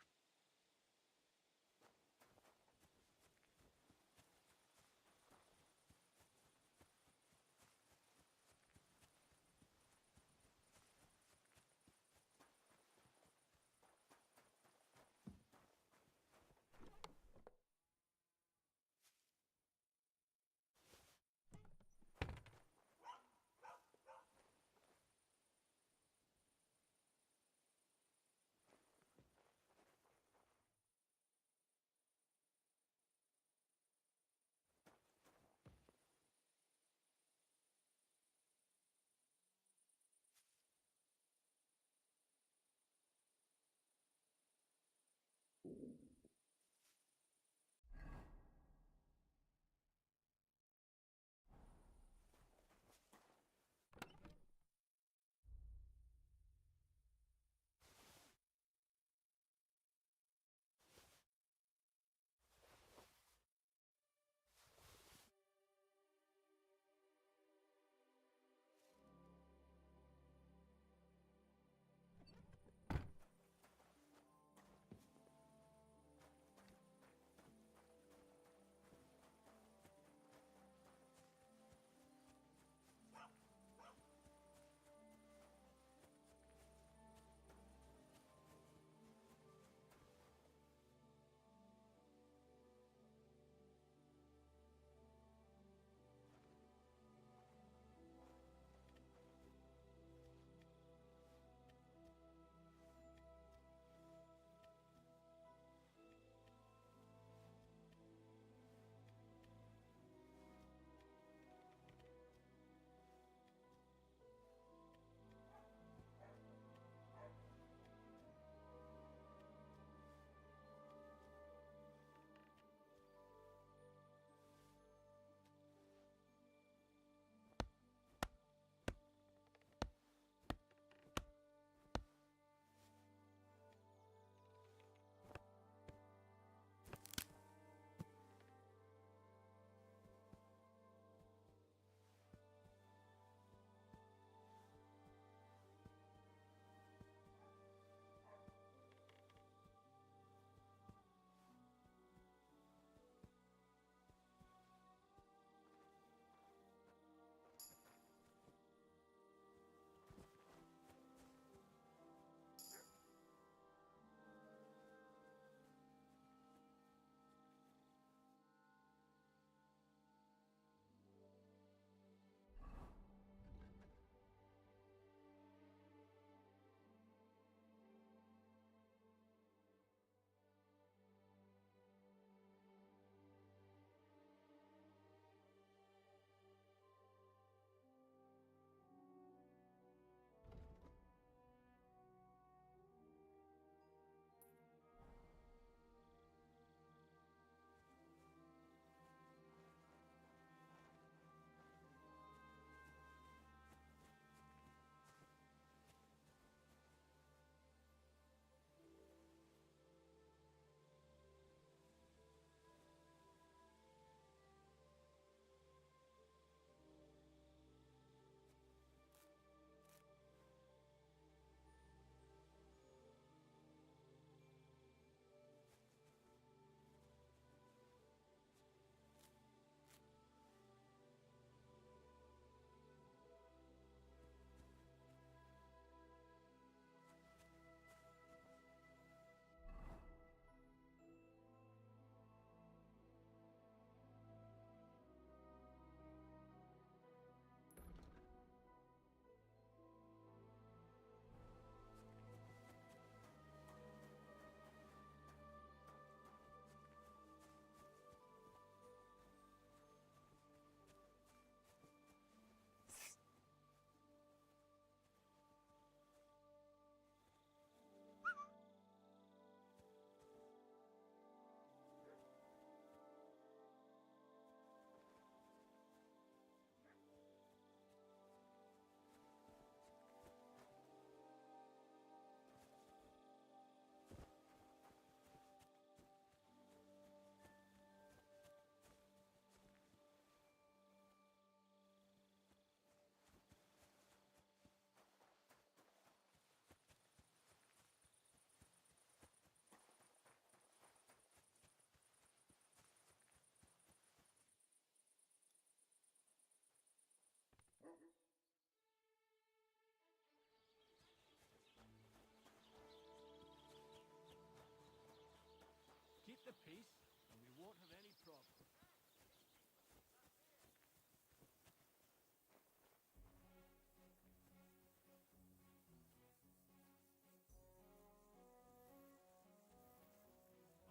Speaker 3: the peace, and we won't have any problems.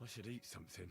Speaker 1: I should eat something.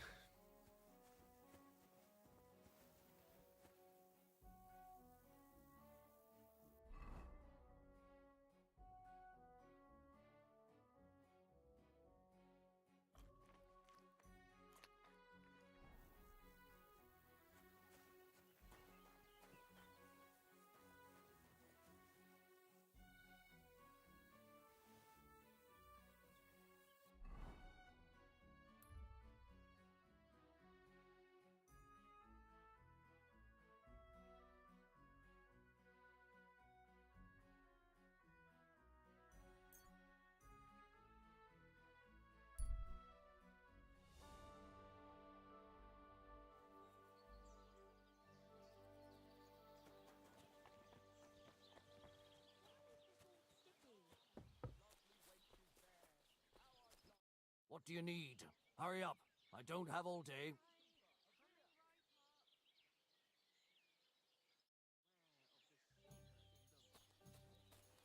Speaker 2: What do you need? Hurry up. I don't have all day.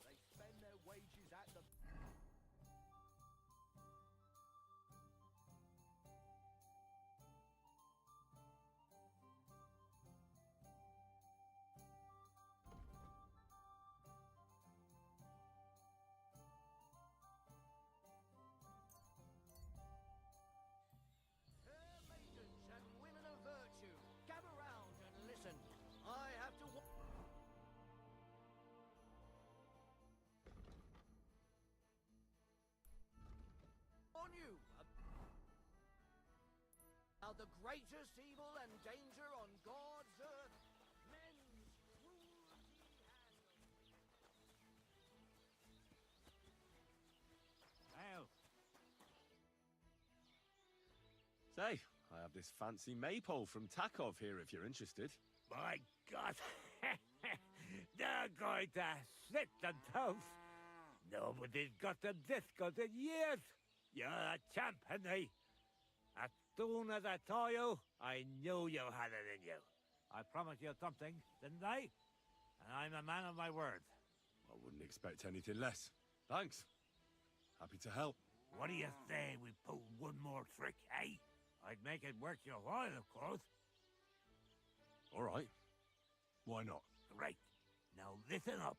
Speaker 4: They spend their wages at the...
Speaker 2: Fair maidens and women of virtue, gather round and listen. I have to... on you about the greatest evil and danger on God's earth, men's cruelty
Speaker 3: Well.
Speaker 1: Say, I have this fancy maypole from Takov here if you're interested.
Speaker 3: My God! They're going to slit the toast! Nobody's got them discos in years! You're a champ, Henry! As soon as I saw you, I knew you had it in you. I promised you something, didn't I? And I'm a man of my word.
Speaker 1: I wouldn't expect anything less. Thanks. Happy to help.
Speaker 3: What do you say we pull one more trick, eh? I'd make it worth your while, of course.
Speaker 1: All right. Why not?
Speaker 3: Great. Now listen up.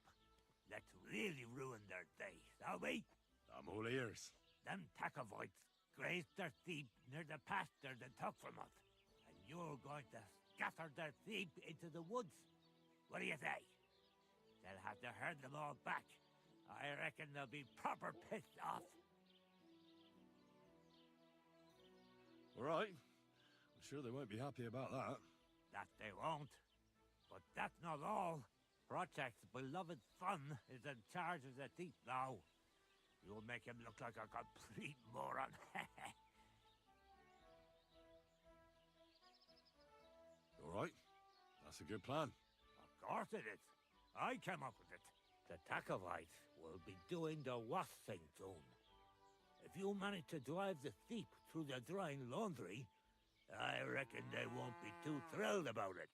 Speaker 3: Let's really ruin their day, shall we?
Speaker 1: I'm all ears.
Speaker 3: Them Takovites grazed their sheep near the pasture they took from us. And you're going to scatter their sheep into the woods. What do you say? They'll have to herd them all back. I reckon they'll be proper pissed off.
Speaker 1: All right. I'm sure they won't be happy about that.
Speaker 3: That they won't. But that's not all. Project's beloved son is in charge of the thief now. You'll make him look like a complete moron.
Speaker 1: All right. That's a good plan.
Speaker 3: Of course it is. I came up with it. The Takovites will be doing the worst thing soon. If you manage to drive the thief through the drying laundry, I reckon they won't be too thrilled about it.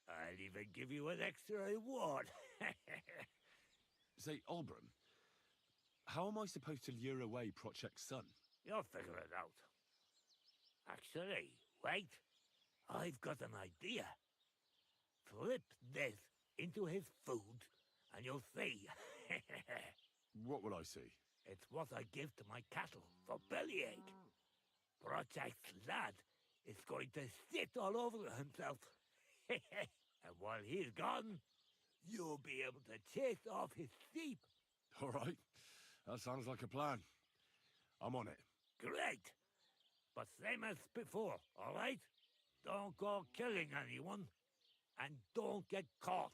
Speaker 3: I'll even give you an extra reward.
Speaker 1: Say, Olbram, how am I supposed to lure away Project's son?
Speaker 3: You'll figure it out. Actually, wait. I've got an idea. Flip this into his food, and you'll see.
Speaker 1: What will I see?
Speaker 3: It's what I give to my cattle for bellyache. Project's lad is going to sit all over himself. And while he's gone, you'll be able to chase off his sheep.
Speaker 1: All right. That sounds like a plan. I'm on it.
Speaker 3: Great. But same as before, all right? Don't go killing anyone, and don't get caught.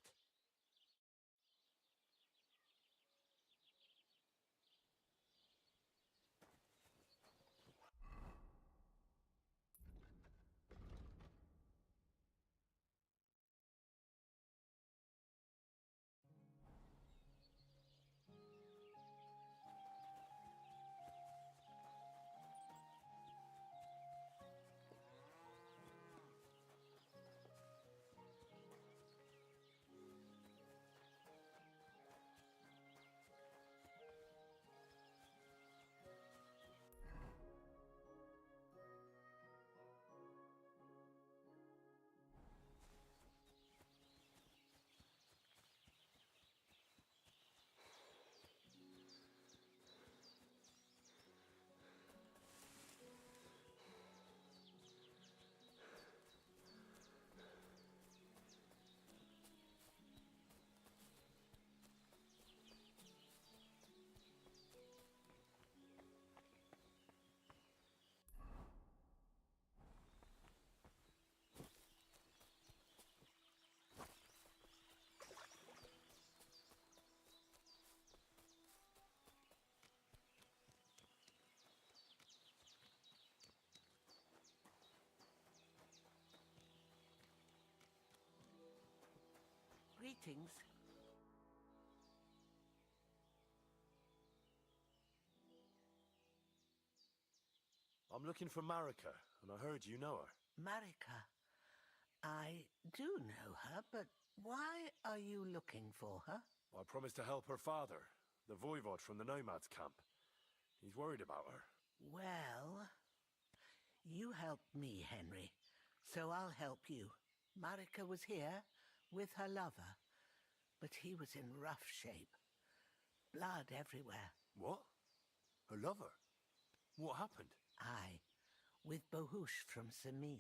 Speaker 7: Greetings.
Speaker 1: I'm looking for Marika, and I heard you know her.
Speaker 7: Marika. I do know her, but why are you looking for her?
Speaker 1: I promised to help her father, the voivod from the nomads camp. He's worried about her.
Speaker 7: Well, you helped me, Henry, so I'll help you. Marika was here with her lover, but he was in rough shape. Blood everywhere.
Speaker 1: What? Her lover? What happened?
Speaker 7: Aye, with Bohush from Samin.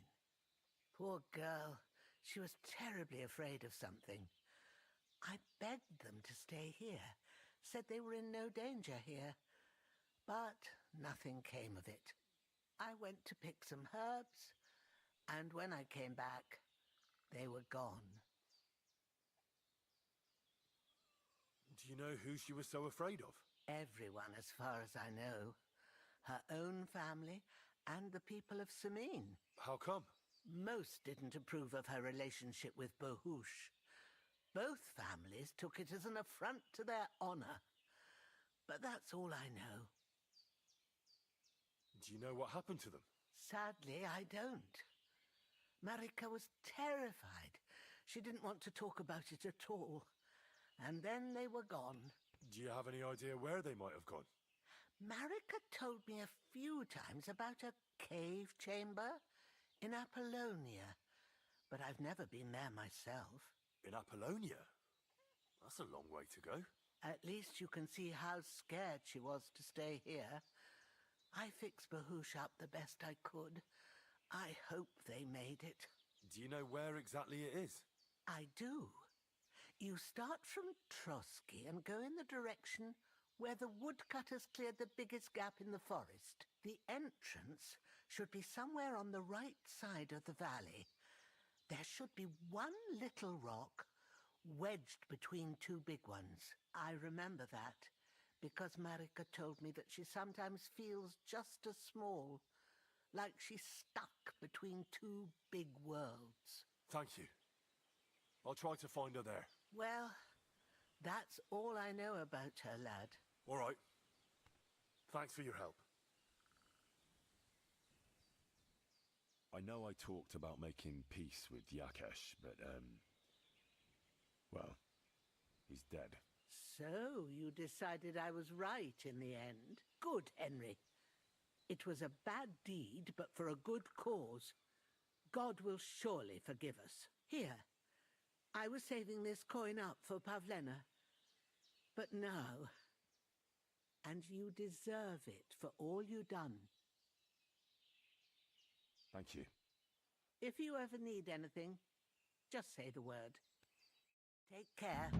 Speaker 7: Poor girl, she was terribly afraid of something. I begged them to stay here, said they were in no danger here, but nothing came of it. I went to pick some herbs, and when I came back, they were gone.
Speaker 1: Do you know who she was so afraid of?
Speaker 7: Everyone, as far as I know. Her own family and the people of Samin.
Speaker 1: How come?
Speaker 7: Most didn't approve of her relationship with Bohush. Both families took it as an affront to their honor. But that's all I know.
Speaker 1: Do you know what happened to them?
Speaker 7: Sadly, I don't. Marika was terrified. She didn't want to talk about it at all. And then they were gone.
Speaker 1: Do you have any idea where they might have gone?
Speaker 7: Marika told me a few times about a cave chamber in Apollonia, but I've never been there myself.
Speaker 1: In Apollonia? That's a long way to go.
Speaker 7: At least you can see how scared she was to stay here. I fixed Bohush up the best I could. I hope they made it.
Speaker 1: Do you know where exactly it is?
Speaker 7: I do. You start from Trotsky and go in the direction where the woodcutters cleared the biggest gap in the forest. The entrance should be somewhere on the right side of the valley. There should be one little rock wedged between two big ones. I remember that because Marika told me that she sometimes feels just as small, like she's stuck between two big worlds.
Speaker 1: Thank you. I'll try to find her there.
Speaker 7: Well, that's all I know about her, lad.
Speaker 1: All right. Thanks for your help. I know I talked about making peace with Yakesh, but, well, he's dead.
Speaker 7: So, you decided I was right in the end. Good, Henry. It was a bad deed, but for a good cause. God will surely forgive us. Here, I was saving this coin up for Pavlena. But now... And you deserve it for all you done.
Speaker 1: Thank you.
Speaker 7: If you ever need anything, just say the word. Take care.